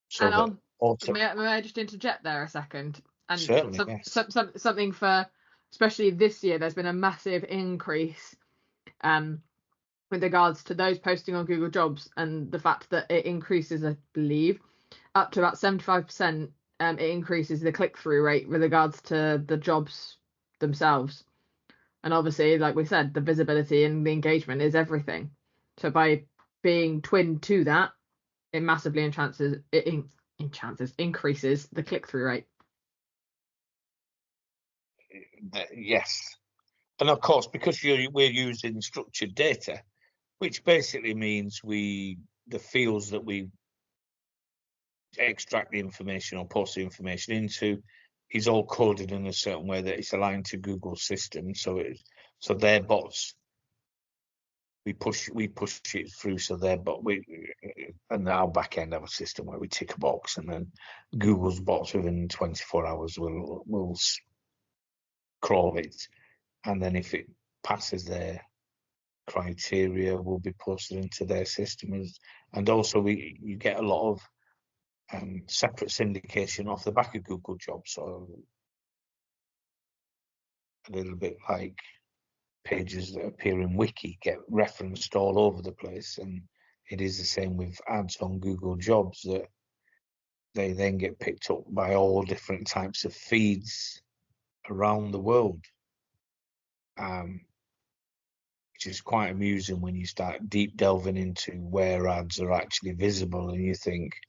So may I just interject there a second? And certainly, yes. Something for, especially this year, there's been a massive increase with regards to those posting on Google Jobs, and the fact that it increases, I believe, up to about 75%. It increases the click-through rate with regards to the jobs themselves. And obviously, like we said, the visibility and the engagement is everything. So by being twinned to that, it massively increases the click-through rate. Yes, and of course, because we're using structured data, which basically means the fields that we extract the information or post the information into is all coded in a certain way that it's aligned to Google's system. So their bots, we push it through, so their bot, and our back end have a system where we tick a box, and then Google's bots within 24 hours will crawl it, and then if it passes their criteria, will be posted into their system. And also you get a lot of separate syndication off the back of Google Jobs, so a little bit like pages that appear in Wiki get referenced all over the place, and it is the same with ads on Google Jobs, that they then get picked up by all different types of feeds around the world, which is quite amusing when you start deep delving into where ads are actually visible, and you think,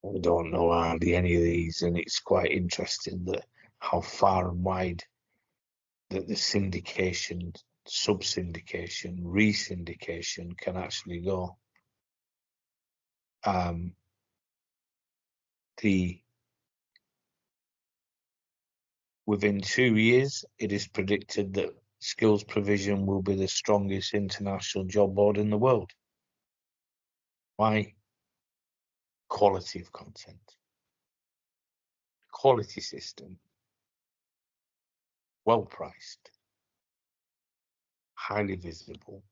I don't know hardly any of these, and it's quite interesting that how far and wide that the syndication, sub-syndication, re-syndication can actually go. Within 2 years, it is predicted that skills provision will be the strongest international job board in the world. Why? Quality of content, quality system, well priced, highly visible,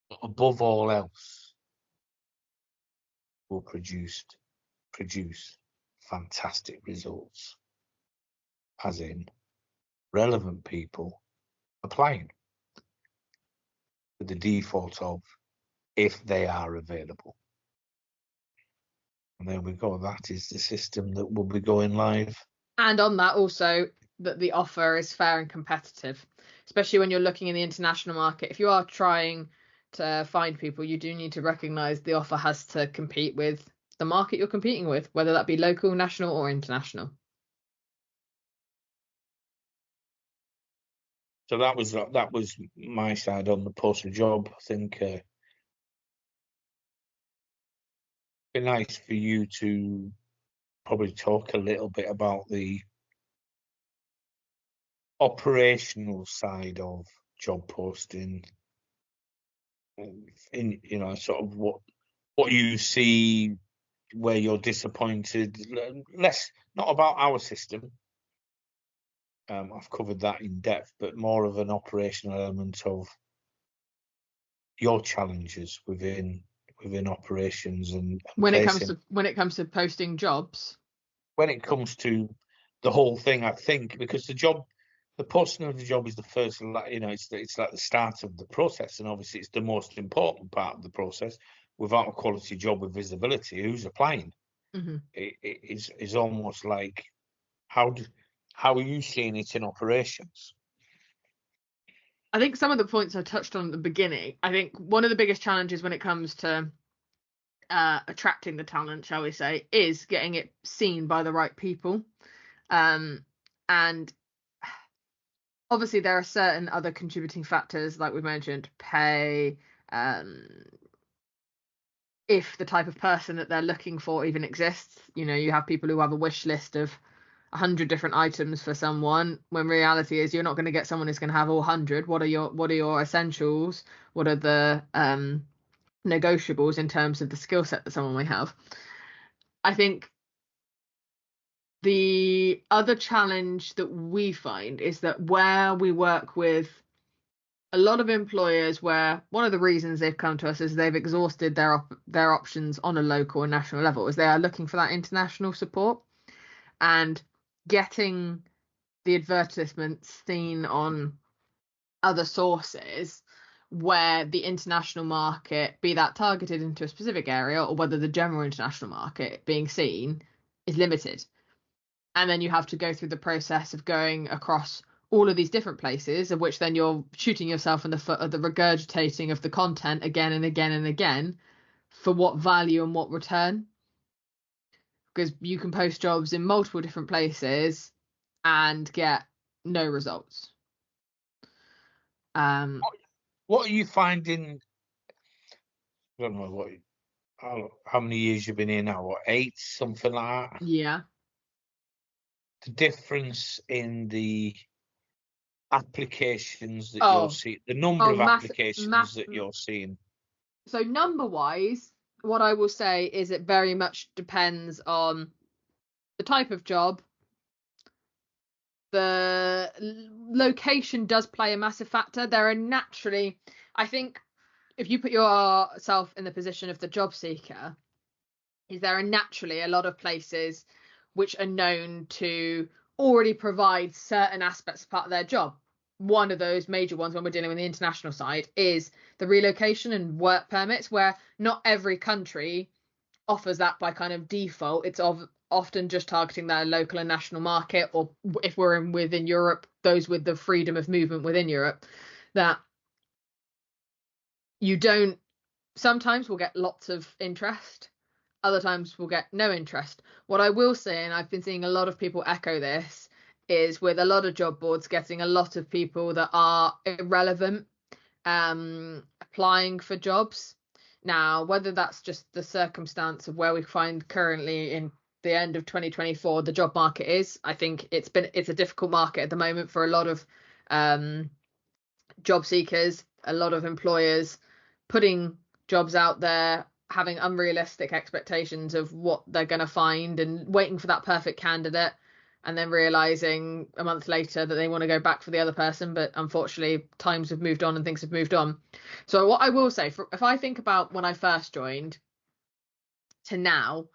but above all else, will produce fantastic results, as in relevant people applying with the default of if they are available. And there we go. That is the system that will be going live. And on that also, that the offer is fair and competitive, especially when you're looking in the international market. If you are trying to find people, you do need to recognise the offer has to compete with the market you're competing with, whether that be local, national or international. So that was my side on the postal job. I think it'd be nice for you to probably talk a little bit about the operational side of job posting, in sort of what you see, where you're disappointed. Less not about our system. I've covered that in depth, but more of an operational element of your challenges within operations and when placing. it comes to posting jobs. When it comes to the whole thing, I think because the posting of the job is the first, it's like the start of the process, and obviously it's the most important part of the process. Without a quality job with visibility, who's applying? Mm-hmm. It is almost like how are you seeing it in operations? I think some of the points I touched on at the beginning, I think one of the biggest challenges when it comes to attracting the talent, shall we say, is getting it seen by the right people. And obviously there are certain other contributing factors, like we mentioned, pay, if the type of person that they're looking for even exists. You have people who have a wish list of 100 different items for someone, when reality is you're not going to get someone who's going to have all 100. What are your essentials? What are the negotiables in terms of the skill set that someone may have? I think the other challenge that we find is that where we work with a lot of employers, where one of the reasons they've come to us is they've exhausted their options on a local and national level, is they are looking for that international support, and getting the advertisements seen on other sources where the international market, be that targeted into a specific area or whether the general international market being seen, is limited. And then you have to go through the process of going across all of these different places, of which then you're shooting yourself in the foot of the regurgitating of the content again and again and again, for what value and what return? Because you can post jobs in multiple different places and get no results. What are you finding? I don't know how many years you've been here now. What, 8, something like that? Yeah. The difference in the applications that you're seeing, the number of applications that you're seeing. So number wise, what I will say is it very much depends on the type of job. The location does play a massive factor. There are naturally, I think, if you put yourself in the position of the job seeker, there are naturally a lot of places which are known to already provide certain aspects of part of their job. One of those major ones when we're dealing with the international side is the relocation and work permits, where not every country offers that by kind of default. It's often just targeting their local and national market, or if we're within Europe, those with the freedom of movement within Europe, that you don't, sometimes we'll get lots of interest, other times we'll get no interest. What I will say, and I've been seeing a lot of people echo this, is with a lot of job boards getting a lot of people that are irrelevant applying for jobs. Now, whether that's just the circumstance of where we find currently in the end of 2024 the job market is, I think it's a difficult market at the moment for a lot of job seekers, a lot of employers putting jobs out there, having unrealistic expectations of what they're going to find and waiting for that perfect candidate. and then realizing a month later that they want to go back for the other person, but unfortunately times have moved on and things have moved on. So what I will say, if I think about when I first joined to now,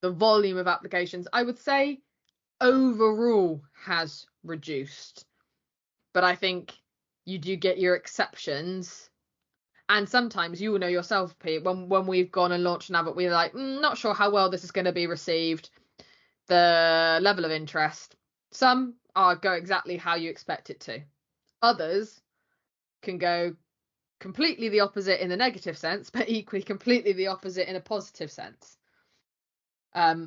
the volume of applications, I would say overall has reduced, but I think you do get your exceptions. And sometimes you will know yourself, Pete, when we've gone and launched an advert, we're like, not sure how well this is going to be received, the level of interest. Some go exactly how you expect it to. Others can go completely the opposite in the negative sense, but equally completely the opposite in a positive sense. Yeah,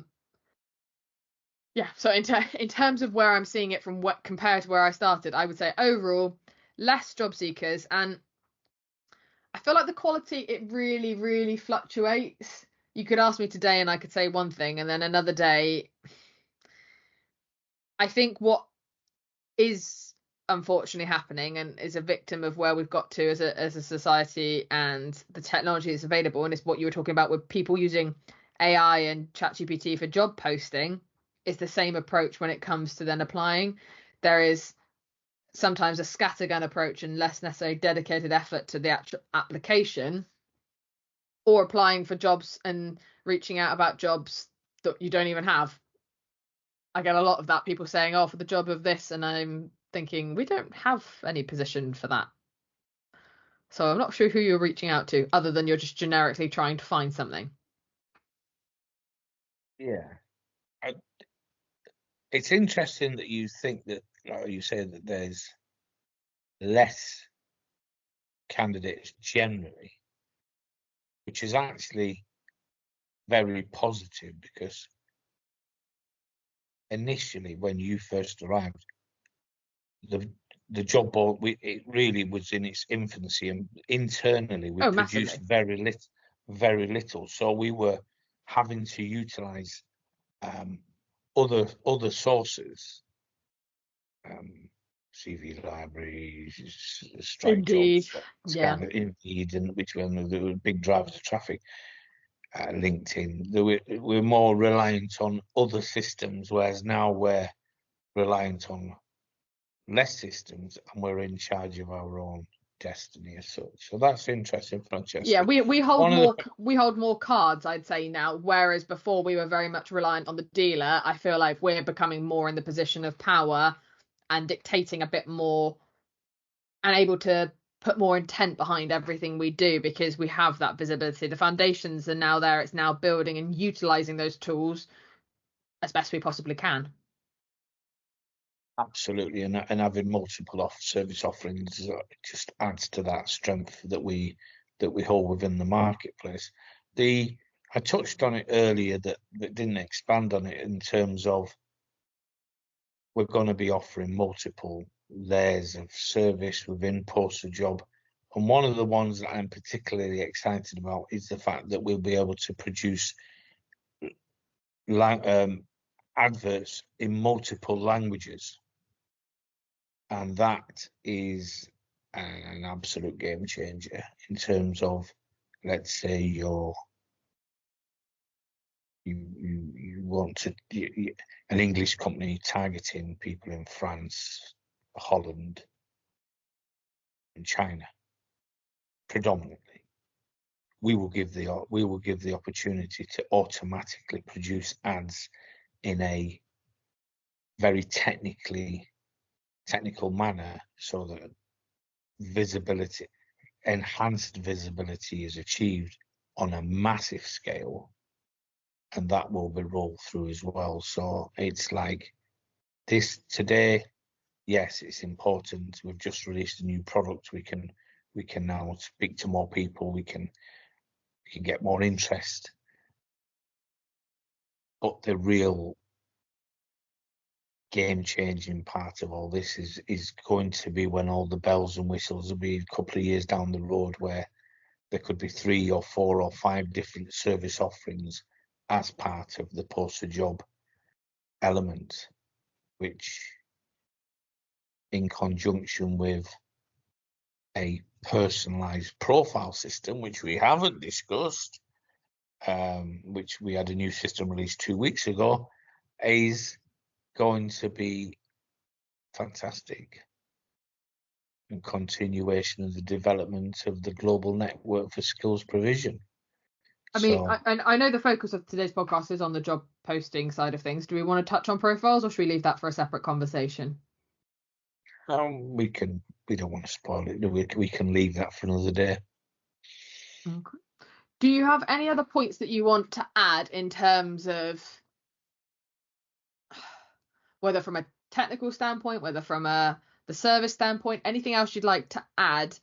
so in terms of where I'm seeing it from what compared to where I started, I would say overall less job seekers, and I feel like the quality, it really, really fluctuates. You could ask me today and I could say one thing, and then another day. I think what is unfortunately happening and is a victim of where we've got to as a society and the technology that's available, and it's what you were talking about with people using AI and ChatGPT for job posting, is the same approach when it comes to then applying. There is sometimes a scattergun approach and less necessarily dedicated effort to the actual application, or applying for jobs and reaching out about jobs that you don't even have. I get a lot of that, people saying, oh, for the job of this, and I'm thinking, we don't have any position for that. So I'm not sure who you're reaching out to, other than you're just generically trying to find something. Yeah. It's interesting that you think that, or you say that there's less candidates generally, which is actually very positive, because initially when you first arrived, the job board, it really was in its infancy, and internally we produced very little. So we were having to utilize other sources, CV libraries, strike Indeed. jobs, Yeah. Indeed, and which one the big drivers of traffic, LinkedIn. We're more reliant on other systems, whereas now we're reliant on less systems and we're in charge of our own destiny as such. So that's interesting, Francesca. Yeah, we hold more cards, I'd say now, whereas before we were very much reliant on the dealer. I feel like we're becoming more in the position of power and dictating a bit more and able to put more intent behind everything we do, because we have that visibility. The foundations are now there. It's now building and utilizing those tools as best we possibly can. Absolutely, and having multiple service offerings just adds to that strength that we hold within the marketplace. I touched on it earlier, that didn't expand on it, in terms of we're going to be offering multiple layers of service within Post a Job. And one of the ones that I'm particularly excited about is the fact that we'll be able to produce adverts in multiple languages. And that is an absolute game changer in terms of, let's say you want to, an English company targeting people in France, Holland, and China predominantly. We will give the opportunity to automatically produce ads in a very technical manner, so that enhanced visibility is achieved on a massive scale, and that will be rolled through as well. So it's like this today. Yes, it's important. We've just released a new product. We can now speak to more people. We can get more interest. But the real game-changing part of all this is going to be when all the bells and whistles will be a couple of years down the road, where there could be 3 or 4 or 5 different service offerings as part of the Post a Job element, which, in conjunction with a personalized profile system, which we haven't discussed, which we had a new system released 2 weeks ago, is going to be fantastic, and continuation of the development of the global network for skills provision. I mean, So, I know the focus of today's podcast is on the job posting side of things. Do we want to touch on profiles, or should we leave that for a separate conversation? we don't want to spoil it. We can leave that for another day. Okay. Do you have any other points that you want to add in terms of whether from a technical standpoint, whether from the service standpoint, anything else you'd like to add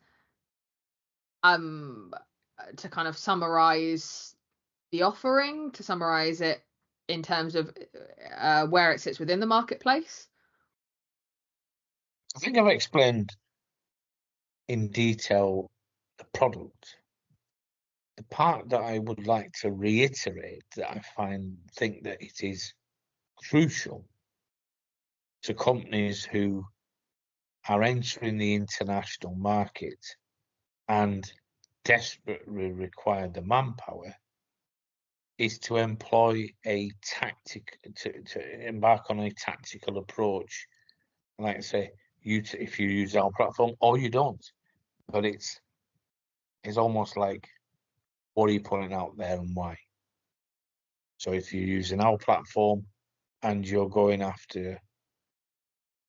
to kind of summarize the offering, to summarize it in terms of where it sits within the marketplace? I think I've explained in detail the product. The part that I would like to reiterate, that I think that it is crucial to companies who are entering the international market and desperately require the manpower, is to employ to embark on a tactical approach. Like I say, if you use our platform or you don't, but it's almost like, what are you putting out there and why? So if you're using our platform and you're going after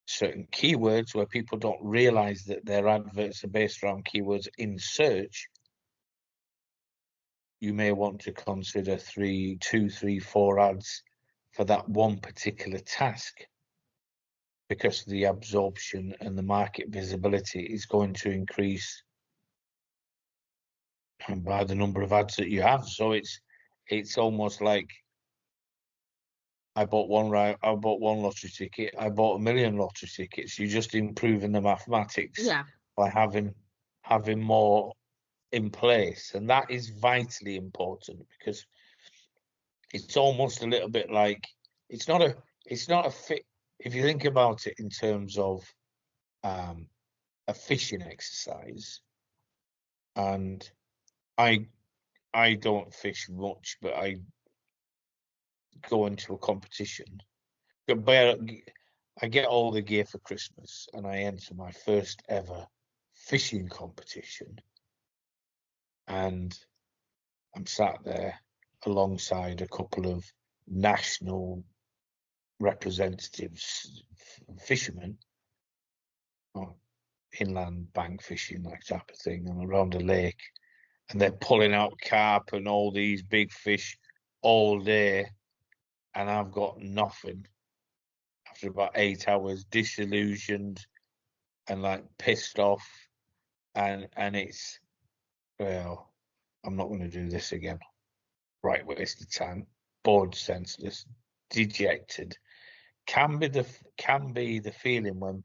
certain keywords where people don't realize that their adverts are based around keywords in search, you may want to consider 2, 3, 4 ads for that one particular task, because the absorption and the market visibility is going to increase by the number of ads that you have. So it's almost like, I bought one lottery ticket, I bought 1 million lottery tickets. You're just improving the mathematics by having more in place, and that is vitally important, because it's almost a little bit like, it's not a fit. If you think about it in terms of a fishing exercise, and I don't fish much, but I go into a competition. I get all the gear for Christmas, and I enter my first ever fishing competition, and I'm sat there alongside a couple of national representatives, fishermen, or inland bank fishing, that type of thing, and around a lake, and they're pulling out carp and all these big fish all day, and I've got nothing. After about 8 hours, disillusioned and like pissed off, and it's, well, I'm not going to do this again. Right, waste of time, bored, senseless, dejected. Can be the feeling when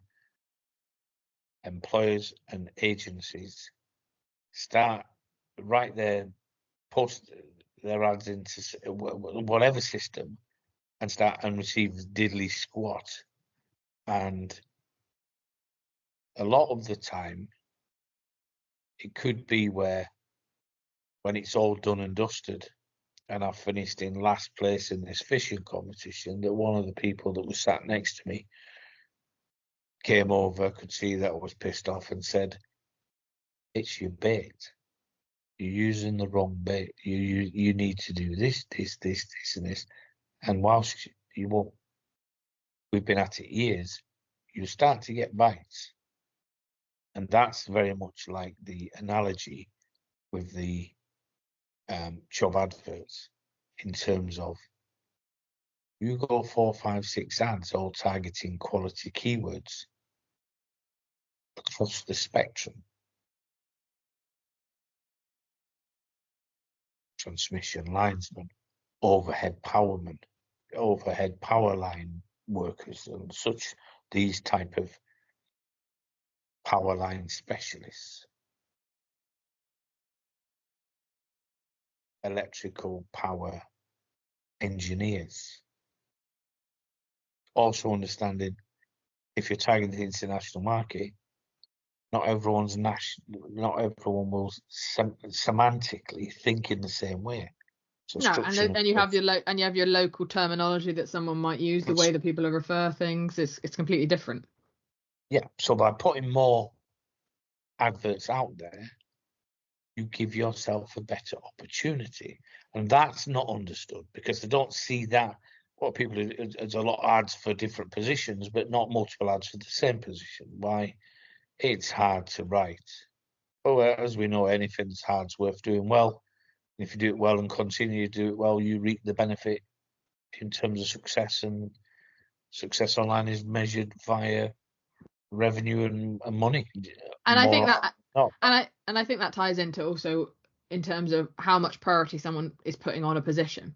employers and agencies start right there, post their ads into whatever system, and start and receive diddly squat. And a lot of the time, it could be where, when it's all done and dusted, and I've finished in last place in this fishing competition, that one of the people that was sat next to me came over, could see that I was pissed off, and said, "It's your bait. You're using the wrong bait. You need to do this, and this." And whilst we've been at it years, you start to get bites. And that's very much like the analogy with the job adverts, in terms of, you go 4, 5, 6 ads all targeting quality keywords across the spectrum. Transmission linesman, overhead powerman, overhead power line workers, and such, these type of power line specialists, electrical power engineers. Also understanding, if you're targeting the international market, not everyone will semantically think in the same way. So No, structure and you have stuff. your local terminology that someone might use, the way that people refer things, it's completely different. Yeah, so by putting more adverts out there, you give yourself a better opportunity, and that's not understood because they don't see that. What people there's a lot of ads for different positions, but not multiple ads for the same position. Why? It's hard to write. Oh, as we know, anything's hard's worth doing well. If you do it well and continue to do it well, you reap the benefit in terms of success, and success online is measured via revenue and money. And I think More that not. and I think that ties into also in terms of how much priority someone is putting on a position.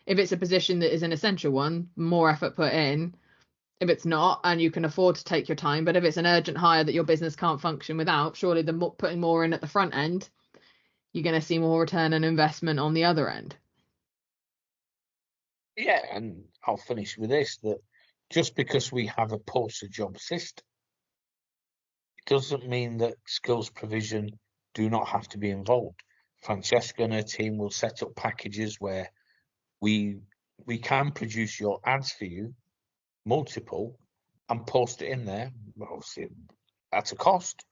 If it's a position that is an essential one, more effort put in. If it's not, and you can afford to take your time, but if it's an urgent hire that your business can't function without, surely putting more in at the front end, you're going to see more return on investment on the other end. Yeah, and I'll finish with this, that just because we have a posted job system, it doesn't mean that skills provision do not have to be involved. Francesca and her team will set up packages where we can produce your ads for you, multiple, and post it in there. Obviously, at a cost,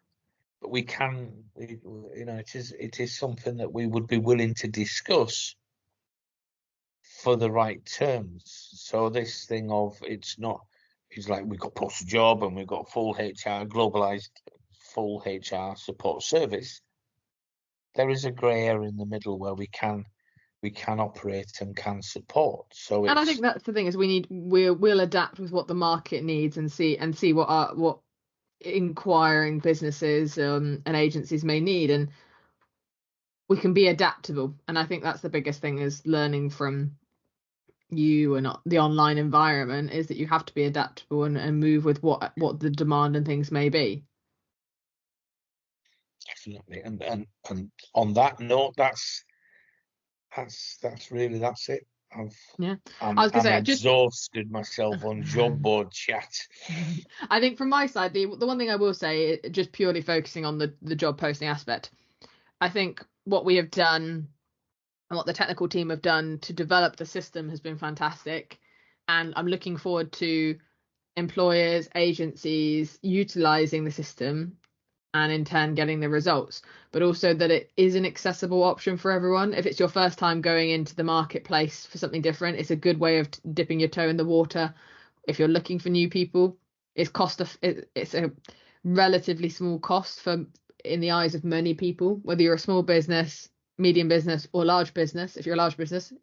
but we can, it is something that we would be willing to discuss for the right terms. So this thing of it's like we've got posted job and we've got full HR, globalized full HR support service. There is a grey area in the middle where we can operate and can support. So And I think that's the thing is we'll adapt with what the market needs and see what inquiring businesses and agencies may need, and we can be adaptable. And I think that's the biggest thing is learning from you and the online environment is that you have to be adaptable and move with what the demand and things may be. Definitely, and on that note, that's really that's it. Yeah, I'm I was gonna say just exhausted myself on job board chat. I think from my side, the one thing I will say, just purely focusing on the job posting aspect, I think what we have done and what the technical team have done to develop the system has been fantastic, and I'm looking forward to employers, agencies utilizing the system and in turn getting the results, but also that it is an accessible option for everyone. If it's your first time going into the marketplace for something different, it's a good way of dipping your toe in the water. If you're looking for new people, it's a relatively small cost for in the eyes of many people, whether you're a small business, medium business, or large business. If you're a large business,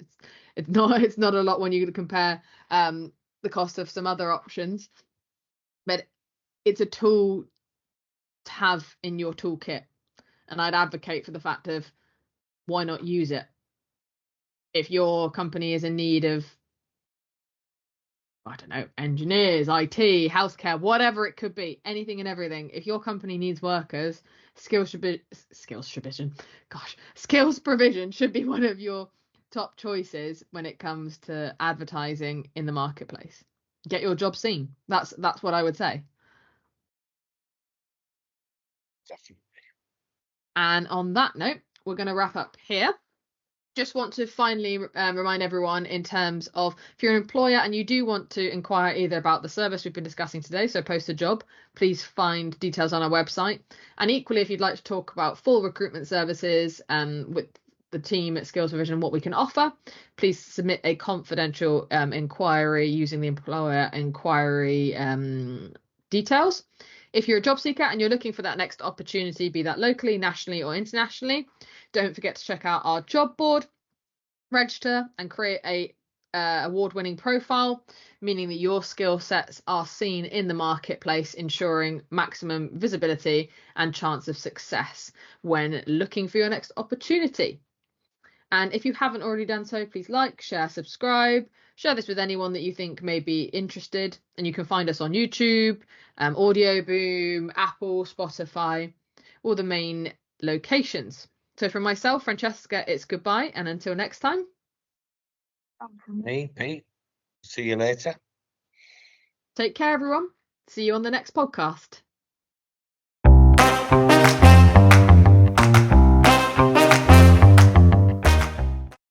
it's not a lot when you compare the cost of some other options, but it's a tool to have in your toolkit, and I'd advocate for the fact of why not use it if your company is in need of, I don't know, engineers, IT, healthcare, whatever it could be, anything and everything. If your company needs workers, skills provision should be one of your top choices when it comes to advertising in the marketplace. Get your job seen. That's what I would say. Definitely. And on that note, we're going to wrap up here. Just want to finally remind everyone in terms of if you're an employer and you do want to inquire either about the service we've been discussing today, so post a job, please find details on our website. And equally, if you'd like to talk about full recruitment services with the team at Skills Provision and what we can offer, please submit a confidential inquiry using the employer inquiry details. If you're a job seeker and you're looking for that next opportunity, be that locally, nationally, or internationally, don't forget to check out our job board, register, and create a award-winning profile, meaning that your skill sets are seen in the marketplace, ensuring maximum visibility and chance of success when looking for your next opportunity. And if you haven't already done so, please like, share, subscribe, share this with anyone that you think may be interested. And you can find us on YouTube, Audio Boom, Apple, Spotify, all the main locations. So from myself, Francesca, it's goodbye, and until next time. And from me, Pete. See you later. Take care, everyone. See you on the next podcast.